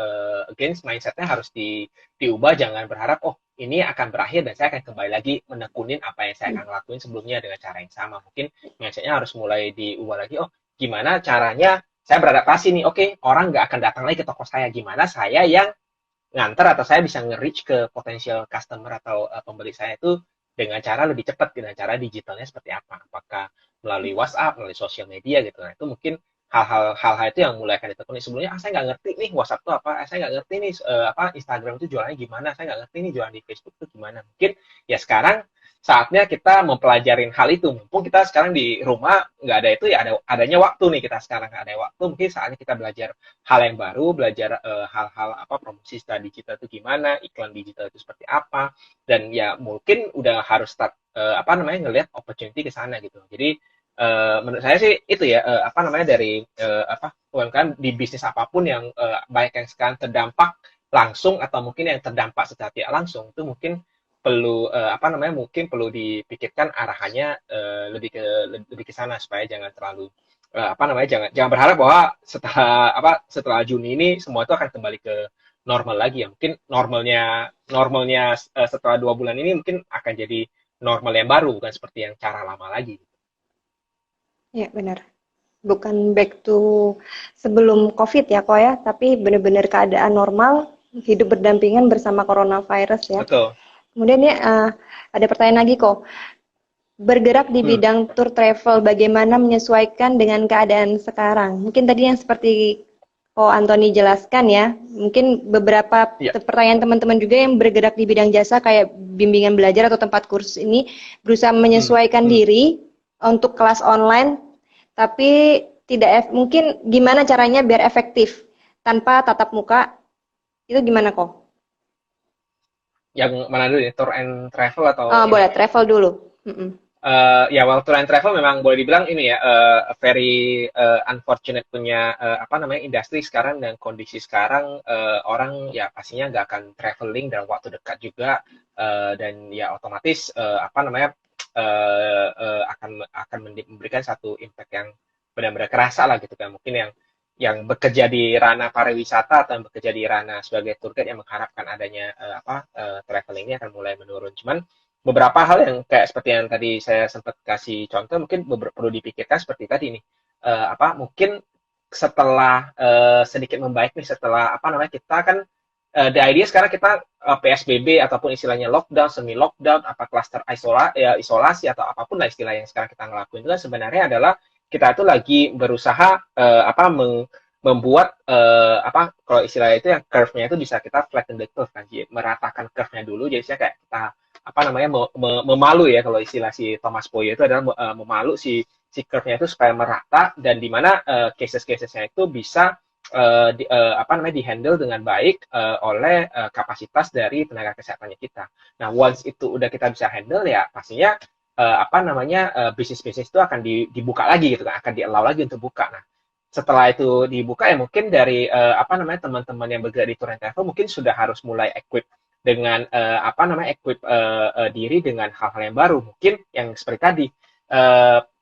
against mindsetnya harus diubah, jangan berharap oh ini akan berakhir dan saya akan kembali lagi menekunin apa yang saya akan lakuin sebelumnya dengan cara yang sama. Mungkin mindsetnya harus mulai diubah lagi. Oh, gimana caranya saya beradaptasi nih? Oke, orang nggak akan datang lagi ke toko saya. Gimana saya yang nganter atau saya bisa nge-reach ke potensial customer atau pembeli saya itu dengan cara lebih cepat, dengan cara digitalnya seperti apa? Apakah melalui WhatsApp, melalui sosial media gitu. Nah, itu mungkin hal-hal itu yang mulai akan ditekuni. Sebelumnya saya nggak ngerti nih WhatsApp itu apa, saya nggak ngerti nih Instagram itu jualannya gimana, saya nggak ngerti nih jualan di Facebook itu gimana. Mungkin ya sekarang saatnya kita mempelajarin hal itu. Mumpung kita sekarang di rumah nggak ada itu ya adanya waktu nih kita sekarang nggak ada waktu. Mungkin saatnya kita belajar hal yang baru, belajar hal-hal promosi secara digital itu gimana, iklan digital itu seperti apa, dan ya mungkin udah harus start ngelihat opportunity ke sana gitu. Jadi menurut saya sih itu ya dari UMKM di bisnis apapun yang baik yang sekarang terdampak langsung atau mungkin yang terdampak secara tidak langsung itu mungkin perlu mungkin perlu dipikirkan arahannya lebih ke sana supaya jangan terlalu jangan jangan berharap bahwa setelah Juni ini semua itu akan kembali ke normal lagi ya mungkin normalnya setelah 2 bulan ini mungkin akan jadi normal yang baru bukan seperti yang cara lama lagi. Ya, benar. Bukan back to sebelum COVID ya, kok ya, tapi benar-benar keadaan normal, hidup berdampingan bersama coronavirus ya. Betul. Kemudian ya, ada pertanyaan lagi kok. Bergerak di Hmm. bidang tour travel, bagaimana menyesuaikan dengan keadaan sekarang? Mungkin tadi yang seperti Anthony jelaskan ya, mungkin beberapa Ya. pertanyaan teman-teman juga yang bergerak di bidang jasa kayak bimbingan belajar atau tempat kursus ini berusaha menyesuaikan diri untuk kelas online, tapi mungkin gimana caranya biar efektif tanpa tatap muka, itu gimana kok? Yang mana dulu ya, tour and travel atau Boleh ini? travel dulu. Mm-mm. Ya, well, tour and travel memang boleh dibilang ini ya, very unfortunate punya industri sekarang dan kondisi sekarang orang ya pastinya nggak akan traveling dalam waktu dekat juga dan ya otomatis akan memberikan satu impact yang benar-benar kerasa lah gitu kan. Mungkin yang bekerja di ranah pariwisata atau yang bekerja di ranah sebagai tour guide yang mengharapkan adanya traveling ini akan mulai menurun. Cuman beberapa hal yang kayak seperti yang tadi saya sempat kasih contoh mungkin perlu dipikirkan seperti tadi nih mungkin setelah sedikit membaik nih setelah kita kan the idea sekarang kita PSBB ataupun istilahnya lockdown semi lockdown cluster isolasi atau apapun lah istilah yang sekarang kita ngelakuin itu kan sebenarnya adalah kita itu lagi berusaha membuat kalau istilahnya itu yang curve-nya itu bisa kita flatten the curve kan, meratakan curve-nya dulu jadi saya kayak kita memalu ya kalau istilah si Thomas Poyo itu adalah memalu si curve-nya itu supaya merata dan di mana cases-casesnya itu bisa dihandle dengan baik oleh kapasitas dari tenaga kesehatannya kita. Nah, once itu udah kita bisa handle ya pastinya bisnis-bisnis itu akan dibuka lagi gitu kan, akan di-allow lagi untuk buka. Nah, setelah itu dibuka ya mungkin dari teman-teman yang bergerak di tour and travel mungkin sudah harus mulai equip dengan diri dengan hal-hal yang baru mungkin yang seperti tadi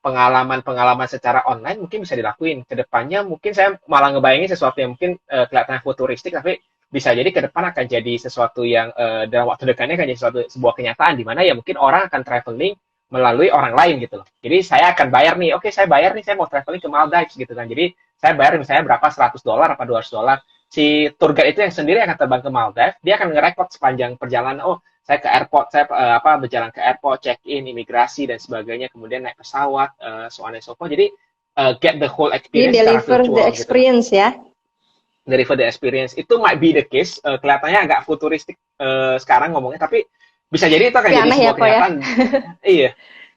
pengalaman secara online mungkin bisa dilakuin kedepannya mungkin saya malah ngebayangin sesuatu yang mungkin kelihatannya futuristik tapi bisa jadi ke depan akan jadi sesuatu yang dalam waktu dekatnya akan jadi sebuah kenyataan di mana ya mungkin orang akan traveling melalui orang lain gitu loh. Jadi saya akan bayar nih, oke saya bayar nih, saya mau traveling ke Maldives gitu kan. Jadi saya bayar misalnya berapa $100 apa $200. Si tour guide itu yang sendiri akan terbang ke Maldives, dia akan nge-record sepanjang perjalanan. Oh, saya ke airport, saya berjalan ke airport, check-in, imigrasi dan sebagainya, kemudian naik pesawat, so on and so forth. Jadi get the whole experience Jadi secara deliver virtual the gitu. experience ya. Deliver the experience itu might be the case. Kelihatannya agak futuristik sekarang ngomongnya, tapi bisa jadi itu akan jadi aneh sebuah ya, Ko ya. kenyataan. Iya.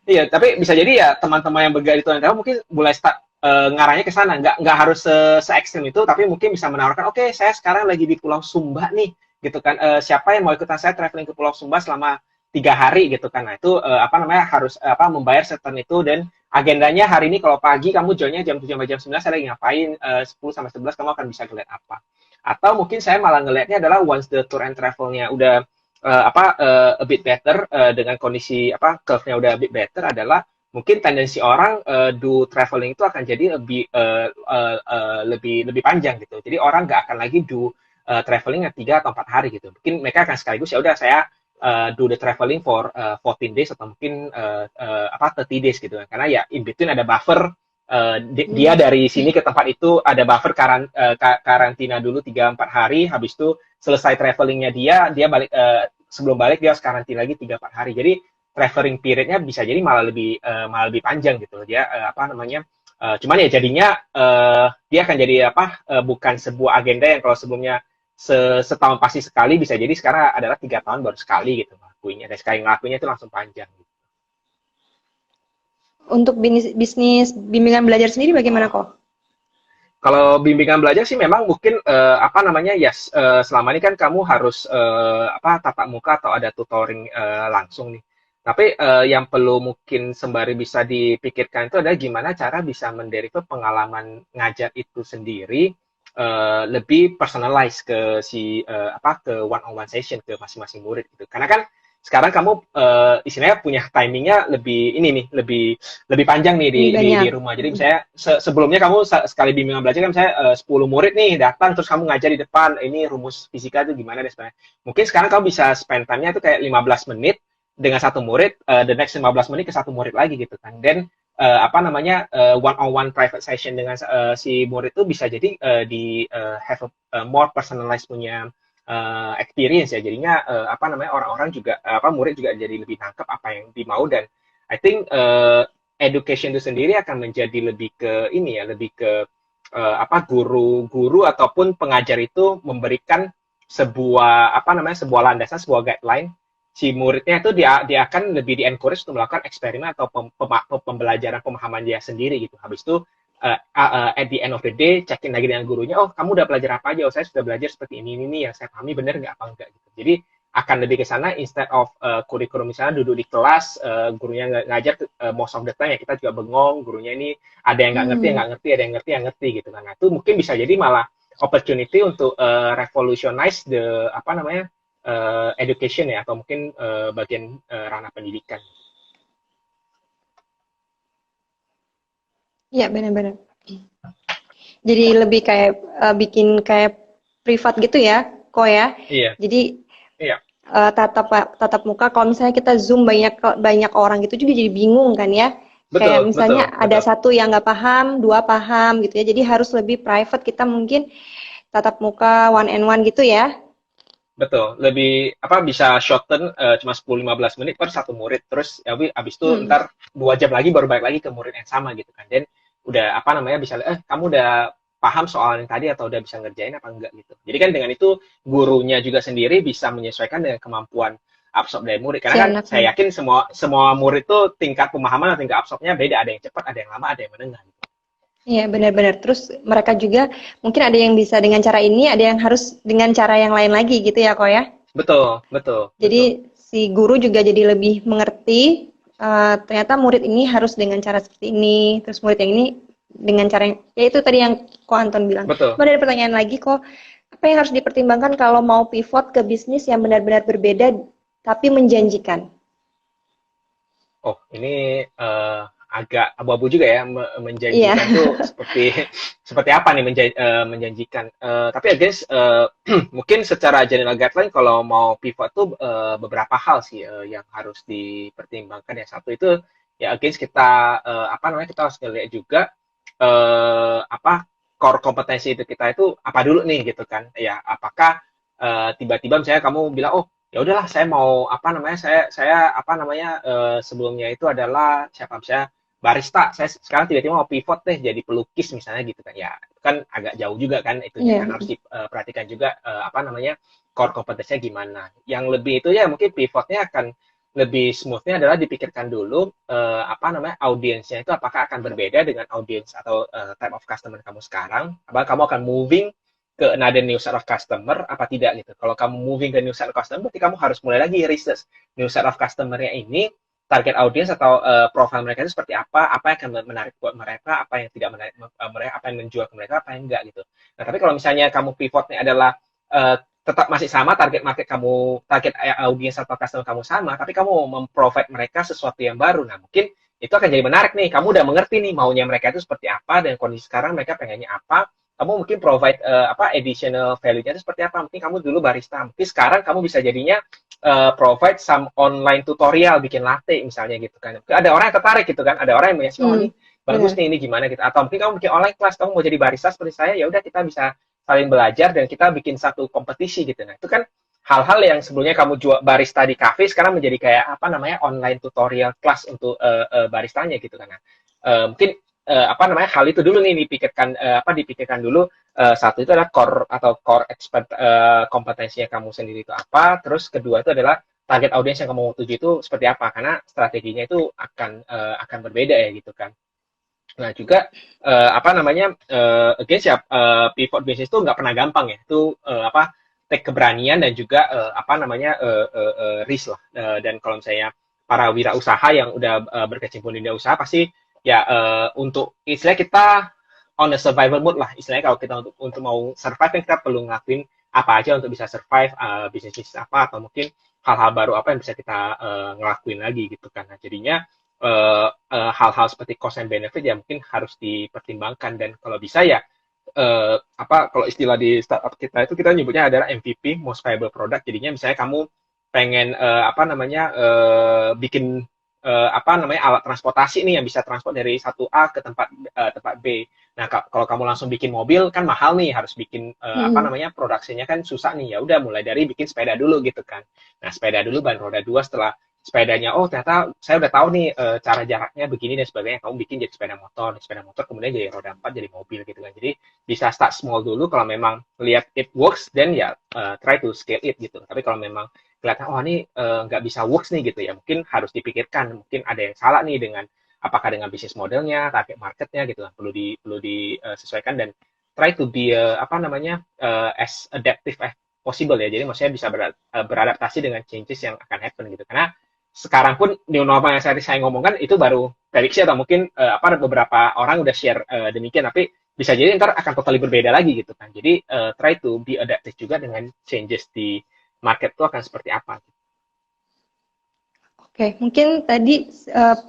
Iya, tapi bisa jadi ya teman-teman yang bergerak di tuan travel mungkin mulai start ngarahnya ke sana, nggak harus se ekstrim itu, tapi mungkin bisa menawarkan, oke, saya sekarang lagi di Pulau Sumba nih, gitu kan. Siapa yang mau ikutan saya traveling ke Pulau Sumba selama 3 hari gitu kan. Nah itu apa namanya harus apa membayar setan itu dan agendanya hari ini kalau pagi kamu joinnya jam 7 sampai jam 9 saya lagi ngapain 10 sampai 11 kamu akan bisa ngeliat apa. Atau mungkin saya malah ngelihatnya adalah once the tour and travelnya udah a bit better dengan kondisi apa curve-nya udah a bit better adalah mungkin tendensi orang do traveling itu akan jadi lebih panjang gitu. Jadi orang nggak akan lagi do traveling 3 atau 4 hari gitu. Mungkin mereka akan sekaligus ya udah saya do the traveling for 14 days atau mungkin 30 days gitu kan. Karena ya in between ada buffer dia Hmm. dari sini ke tempat itu ada buffer karantina dulu 3-4 hari, habis itu selesai travelingnya dia balik sebelum balik dia harus karantina lagi 3-4 hari. Jadi traveling periodnya bisa jadi malah lebih panjang gitu dia apa namanya cuman ya jadinya dia akan jadi apa bukan sebuah agenda yang kalau sebelumnya setahun pasti sekali bisa jadi sekarang adalah 3 tahun baru sekali gitu ngelakuinnya dan sekali ngelakuinnya itu langsung panjang gitu. Untuk bisnis, bisnis bimbingan belajar sendiri bagaimana kok? Kalau bimbingan belajar sih memang mungkin apa namanya ya selama ini kan kamu harus apa tatap muka atau ada tutoring langsung nih. Tapi yang perlu mungkin sembari bisa dipikirkan itu adalah gimana cara bisa menderive pengalaman ngajar itu sendiri lebih personalized ke si apa ke one on one session ke masing-masing murid gitu. Karena kan sekarang kamu istilahnya punya timingnya lebih ini nih lebih panjang nih Lebih di banyak. rumah. Jadi misalnya sebelumnya kamu sekali bimbingan belajar kan misalnya 10 murid nih datang terus kamu ngajar di depan ini rumus fisika itu gimana dan sebagainya. Mungkin sekarang kamu bisa spend time-nya itu kayak 15 menit dengan satu murid, the next 15 menit ke satu murid lagi gitu kan. Dan apa namanya one on one private session dengan si murid itu bisa jadi di have a more personalized punya experience ya jadinya apa namanya orang-orang juga apa murid juga jadi lebih nangkep apa yang dimau dan I think education itu sendiri akan menjadi lebih ke ini ya lebih ke apa guru-guru ataupun pengajar itu memberikan sebuah apa namanya sebuah landasan sebuah guideline si muridnya itu dia akan lebih di encourage untuk melakukan eksperimen atau pembelajaran pemahaman dia sendiri gitu habis itu at the end of the day cekin lagi dengan gurunya oh kamu udah belajar apa aja oh saya sudah belajar seperti ini yang saya pahami benar nggak apa enggak gitu jadi akan lebih ke sana instead of kurikulum misalnya duduk di kelas gurunya ngajar most of the time ya kita juga bengong gurunya ini ada yang Hmm. nggak ngerti ada yang ngerti gitu kan nah itu mungkin bisa jadi malah opportunity untuk revolutionize the apa namanya education ya atau mungkin bagian ranah pendidikan. Iya, benar-benar. Jadi lebih kayak bikin kayak privat gitu ya, kok ya. Iya, Jadi iya, tatap tatap muka kalau misalnya kita zoom banyak banyak orang gitu juga jadi bingung kan ya. Kayak betul, misalnya betul, ada betul. satu yang nggak paham, dua paham gitu ya. Jadi harus lebih private kita mungkin tatap muka one and one gitu ya. Betul, lebih apa bisa shorten cuma 10-15 menit per satu murid. Terus ya abis itu Hmm. ntar 2 jam lagi baru balik lagi ke murid yang sama gitu kan. Dan udah apa namanya bisa kamu udah paham soal yang tadi atau udah bisa ngerjain apa enggak gitu. Jadi kan dengan itu gurunya juga sendiri bisa menyesuaikan dengan kemampuan absorb dari murid. Karena Si kan anaknya. saya yakin semua semua murid itu tingkat pemahaman dan tingkat absorbnya beda. Ada yang cepat, ada yang lama, ada yang menengah. Gitu. Iya, benar-benar. Terus mereka juga mungkin ada yang bisa dengan cara ini, ada yang harus dengan cara yang lain lagi gitu ya, kok ya. Betul, betul, betul. Jadi si guru juga jadi lebih mengerti ternyata murid ini harus dengan cara seperti ini, terus murid yang ini dengan cara yang ya itu tadi yang Ko Anton bilang. Betul. Cuma ada pertanyaan lagi kok, apa yang harus dipertimbangkan kalau mau pivot ke bisnis yang benar-benar berbeda tapi menjanjikan? Oh, ini agak abu-abu juga ya Iya. menjanjikan tuh seperti seperti apa nih menjanjikan. Tapi I guess mungkin secara general guideline kalau mau pivot tuh beberapa hal sih yang harus dipertimbangkan. Yang satu itu ya against kita apa namanya kita harus ngeliat juga apa core kompetensi itu kita itu apa dulu nih gitu kan. Ya apakah tiba-tiba misalnya kamu bilang oh ya udahlah saya mau apa namanya saya apa namanya sebelumnya itu adalah siapa misalnya barista saya sekarang tiba-tiba mau pivot deh jadi pelukis misalnya gitu kan ya itu kan agak jauh juga kan itunya Iya. kan harus diperhatikan juga apa namanya core kompetensinya gimana yang lebih itu ya mungkin pivotnya akan lebih smoothnya adalah dipikirkan dulu apa namanya audiensnya itu apakah akan berbeda dengan audiens atau type of customer kamu sekarang, apakah kamu akan moving ke another new set of customer apa tidak gitu. Kalau kamu moving ke new set of customer, berarti kamu harus mulai lagi research new set of customer-nya ini, target audience atau profile mereka itu seperti apa yang akan menarik buat mereka, apa yang tidak menarik mereka, apa yang menjual ke mereka, apa yang enggak gitu. Nah, tapi kalau misalnya kamu pivotnya adalah tetap masih sama target market kamu, target audience atau customer kamu sama, tapi kamu memprovide mereka sesuatu yang baru. Nah, mungkin itu akan jadi menarik nih. Kamu udah mengerti nih maunya mereka itu seperti apa dan kondisi sekarang mereka pengennya apa. Kamu mungkin provide apa additional value-nya itu seperti apa. Mungkin kamu dulu barista, mungkin sekarang kamu bisa jadinya provide some online tutorial bikin latte misalnya gitu kan. Ada orang yang tertarik gitu kan, ada orang yang mengasih, oh ini bagus Benar. nih, ini gimana gitu. Atau mungkin kamu bikin online class, kamu mau jadi barista seperti saya, ya udah kita bisa saling belajar dan kita bikin satu kompetisi gitu. Nah, itu kan hal-hal yang sebelumnya kamu jual barista di cafe sekarang menjadi kayak apa namanya online tutorial kelas untuk baristanya gitu kan. Nah, mungkin apa namanya hal itu dulu nih dipikirkan apa dipikirkan dulu satu itu adalah core atau core expert kompetensinya kamu sendiri itu apa, terus kedua itu adalah target audiens yang kamu mau tuju itu seperti apa karena strateginya itu akan berbeda ya gitu kan. Nah juga apa namanya again siap pivot bisnis itu nggak pernah gampang ya. Itu apa take keberanian dan juga apa namanya risk lah. Dan kalau misalnya para wirausaha yang udah berkecimpung di dunia usaha pasti ya untuk istilah kita on a survival mode lah. Istilahnya kalau kita untuk mau survive kan kita perlu ngelakuin apa aja untuk bisa survive bisnis-bisnis apa atau mungkin hal-hal baru apa yang bisa kita ngelakuin lagi gitu kan. Nah, jadinya hal-hal seperti cost and benefit ya mungkin harus dipertimbangkan dan kalau bisa ya apa kalau istilah di startup kita itu kita nyebutnya adalah MVP most viable product jadinya misalnya kamu pengen apa namanya bikin apa namanya alat transportasi nih yang bisa transport dari satu A ke tempat B. Nah kalau kamu langsung bikin mobil kan mahal nih harus bikin apa Mm-mm. namanya produksinya kan susah nih ya udah mulai dari bikin sepeda dulu gitu kan. Nah sepeda dulu ban roda dua setelah sepedanya oh ternyata saya udah tahu nih cara jaraknya begini dan sebagainya kamu bikin jadi sepeda motor kemudian jadi roda empat jadi mobil gitu kan jadi bisa start small dulu kalau memang lihat it works then ya try to scale it gitu tapi kalau memang kelihatan oh ini nggak bisa works nih gitu ya mungkin harus dipikirkan mungkin ada yang salah nih dengan apakah dengan bisnis modelnya target marketnya gitu kan perlu disesuaikan dan try to be apa namanya as adaptive as possible ya jadi maksudnya bisa beradaptasi dengan changes yang akan happen gitu karena sekarang pun new normal yang saya ngomongkan itu baru prediksi atau mungkin apa beberapa orang udah share demikian tapi bisa jadi ntar akan totally berbeda lagi gitu kan jadi try to be adaptive juga dengan changes di market itu akan seperti apa. Oke, mungkin tadi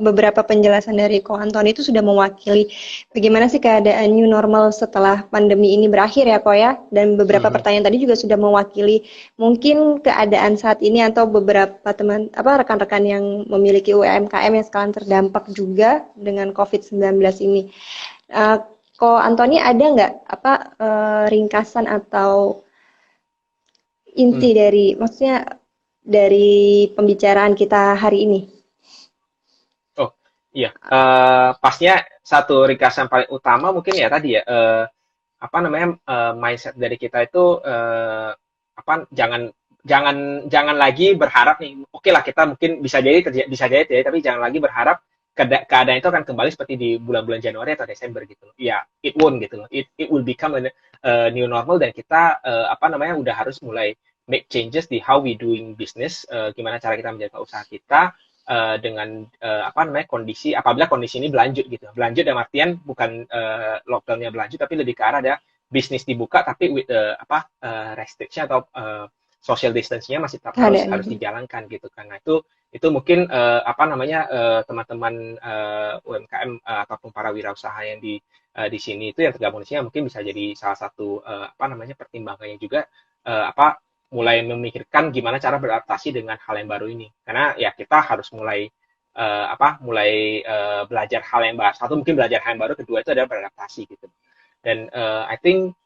beberapa penjelasan dari Ko Antoni itu sudah mewakili bagaimana sih keadaan new normal setelah pandemi ini berakhir ya Ko ya. Dan beberapa Mhm. pertanyaan tadi juga sudah mewakili mungkin keadaan saat ini atau beberapa teman apa rekan-rekan yang memiliki UMKM yang sekarang terdampak juga dengan COVID-19 ini. Eh, Ko Antoni ada nggak apa ringkasan atau Hmm. inti dari maksudnya dari pembicaraan kita hari ini? Oh iya, pastinya satu ringkasan paling utama mungkin ya tadi ya apa namanya mindset dari kita itu apa jangan lagi berharap nih oke lah kita mungkin bisa jadi ya tapi jangan lagi berharap keadaan itu akan kembali seperti di bulan-bulan Januari atau Desember gitu loh. Ya, it won't gitu loh. It will become a new normal dan kita apa namanya udah harus mulai make changes di how we doing business, gimana cara kita menjaga usaha kita dengan apa namanya kondisi apabila kondisi ini berlanjut gitu. Berlanjut dalam artian bukan lockdownnya berlanjut tapi lebih ke arah ada bisnis dibuka tapi with apa restriction atau social distance-nya masih tetap harus Keadaan harus ini. dijalankan gitu kan. Nah, itu mungkin apa namanya teman-teman UMKM ataupun para wirausaha yang di sini itu yang tergabung di sini mungkin bisa jadi salah satu apa namanya pertimbangannya juga apa mulai memikirkan gimana cara beradaptasi dengan hal yang baru ini. Karena ya kita harus mulai apa mulai belajar hal yang baru. Satu mungkin belajar hal yang baru, kedua itu adalah beradaptasi gitu. Dan I think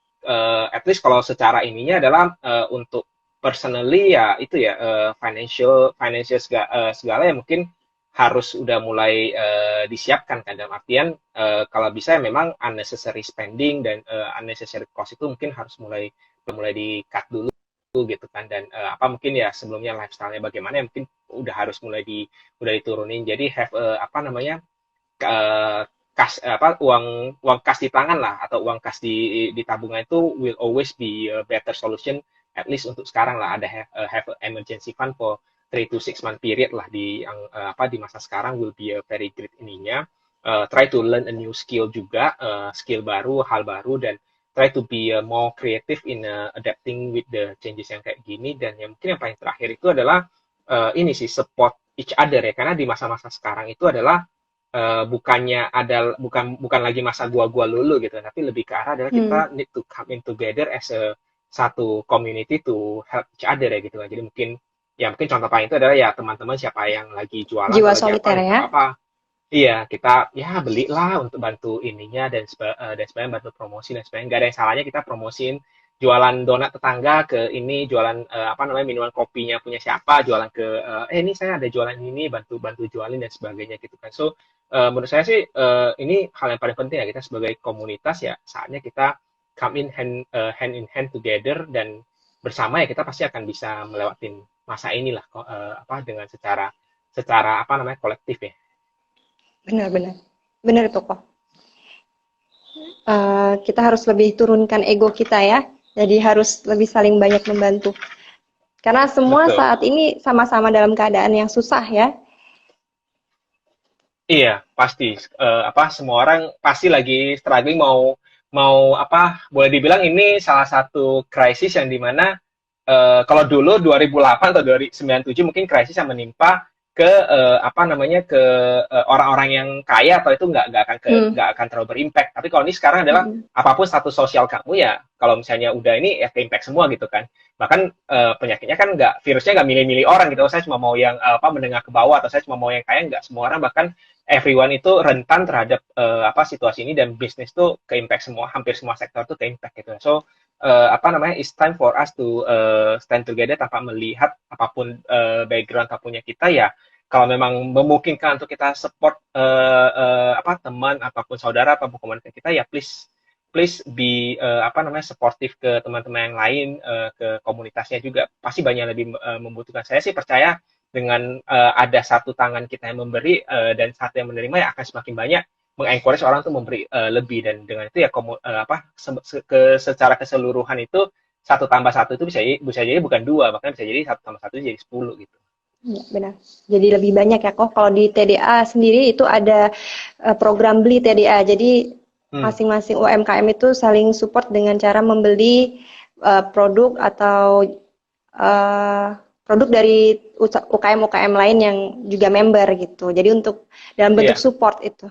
at least kalau secara ininya adalah untuk personally ya itu ya financial segala ya mungkin harus udah mulai disiapkan kan dalam artian kalau bisa ya memang unnecessary spending dan unnecessary cost itu mungkin harus mulai mulai di cut dulu gitu kan, dan apa mungkin ya sebelumnya lifestyle-nya bagaimana ya mungkin udah diturunin, jadi have apa namanya, kas apa uang uang kas di tangan lah, atau uang kas di tabungan itu will always be a better solution, at least untuk sekarang lah, ada have a emergency fund for 3 to 6 month period lah, di yang apa di masa sekarang will be a very great ininya. Try to learn a new skill juga, skill baru, hal baru, dan try to be more creative in adapting with the changes yang kayak gini. Dan yang mungkin yang paling terakhir itu adalah ini sih, support each other ya, karena di masa-masa sekarang itu adalah bukannya ada bukan lagi masa gua lulu gitu, tapi lebih ke arah adalah kita Hmm, need to come in together as a satu community to help each other ya gitu kan. Jadi mungkin ya mungkin contoh paling itu adalah ya teman-teman siapa yang lagi jualan jiwa atau lagi apa soliter ya nggak ya. apa-apa. Iya, kita ya belilah untuk bantu ininya, dan sebagainya, bantu promosi dan sebagainya. Nggak ada yang salahnya kita promosiin jualan donat tetangga ke ini, jualan apa namanya, minuman kopinya punya siapa, jualan ke ini saya ada jualan ini, bantu bantu jualin dan sebagainya gitu kan. So menurut saya sih ini hal yang paling penting ya, kita sebagai komunitas ya saatnya kita come in hand in hand together, dan bersama ya kita pasti akan bisa melewatin masa inilah apa dengan secara secara apa namanya kolektif ya. Benar-benar. Benar itu kok. Kita harus lebih turunkan ego kita ya. Jadi harus lebih saling banyak membantu. Karena semua Betul. saat ini sama-sama dalam keadaan yang susah ya. Iya, pasti. Apa semua orang pasti lagi struggling, mau mau apa boleh dibilang ini salah satu krisis yang dimana kalau dulu 2008 atau 2097 mungkin krisis yang menimpa ke apa namanya, ke orang-orang yang kaya, atau itu Hmm. nggak akan terlalu berimpact. Tapi kalau ini sekarang adalah Hmm. apapun status sosial kamu ya, kalau misalnya udah ini ya ke impact semua gitu kan. Bahkan penyakitnya kan nggak, virusnya nggak milih-milih orang gitu. Saya cuma mau yang apa menengah ke bawah, atau saya cuma mau yang kaya, nggak, semua orang, bahkan everyone itu rentan terhadap apa situasi ini, dan bisnis tuh ke impact semua, hampir semua sektor tuh ke impact gitu. So apa namanya, it's time for us to stand together tanpa melihat apapun background tapunya kita ya. Kalau memang memungkinkan untuk kita support apa teman ataupun saudara ataupun komunitas kita ya, please please be apa namanya, supportive ke teman-teman yang lain, ke komunitasnya juga, pasti banyak yang lebih membutuhkan. Saya sih percaya dengan ada satu tangan kita yang memberi dan satu yang menerima, ya akan semakin banyak mengencourage orang untuk memberi lebih, dan dengan itu ya apa secara keseluruhan itu satu tambah satu itu bisa jadi bukan dua, bahkan bisa jadi satu tambah satu jadi 10 gitu. Ya, benar. Jadi lebih banyak ya kok. Kalau di TDA sendiri itu ada program beli TDA. Jadi Hmm, masing-masing UMKM itu saling support dengan cara membeli produk atau eh, produk dari UKM-UKM lain yang juga member gitu. Jadi untuk dalam bentuk iya, support itu.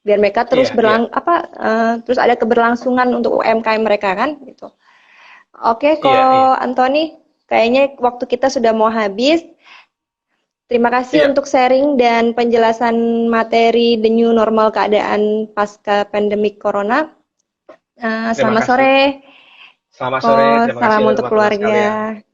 Biar mereka terus iya, iya, terus ada keberlangsungan untuk UMKM mereka kan gitu. Oke, iya, iya, kok Anthony, kayaknya waktu kita sudah mau habis. Terima kasih iya. untuk sharing dan penjelasan materi The New Normal keadaan pasca pandemi Corona. Terima Selamat kasih. sore, Selamat sore, kok. terima kasih Salam untuk untuk teman-teman keluarga. sekalian.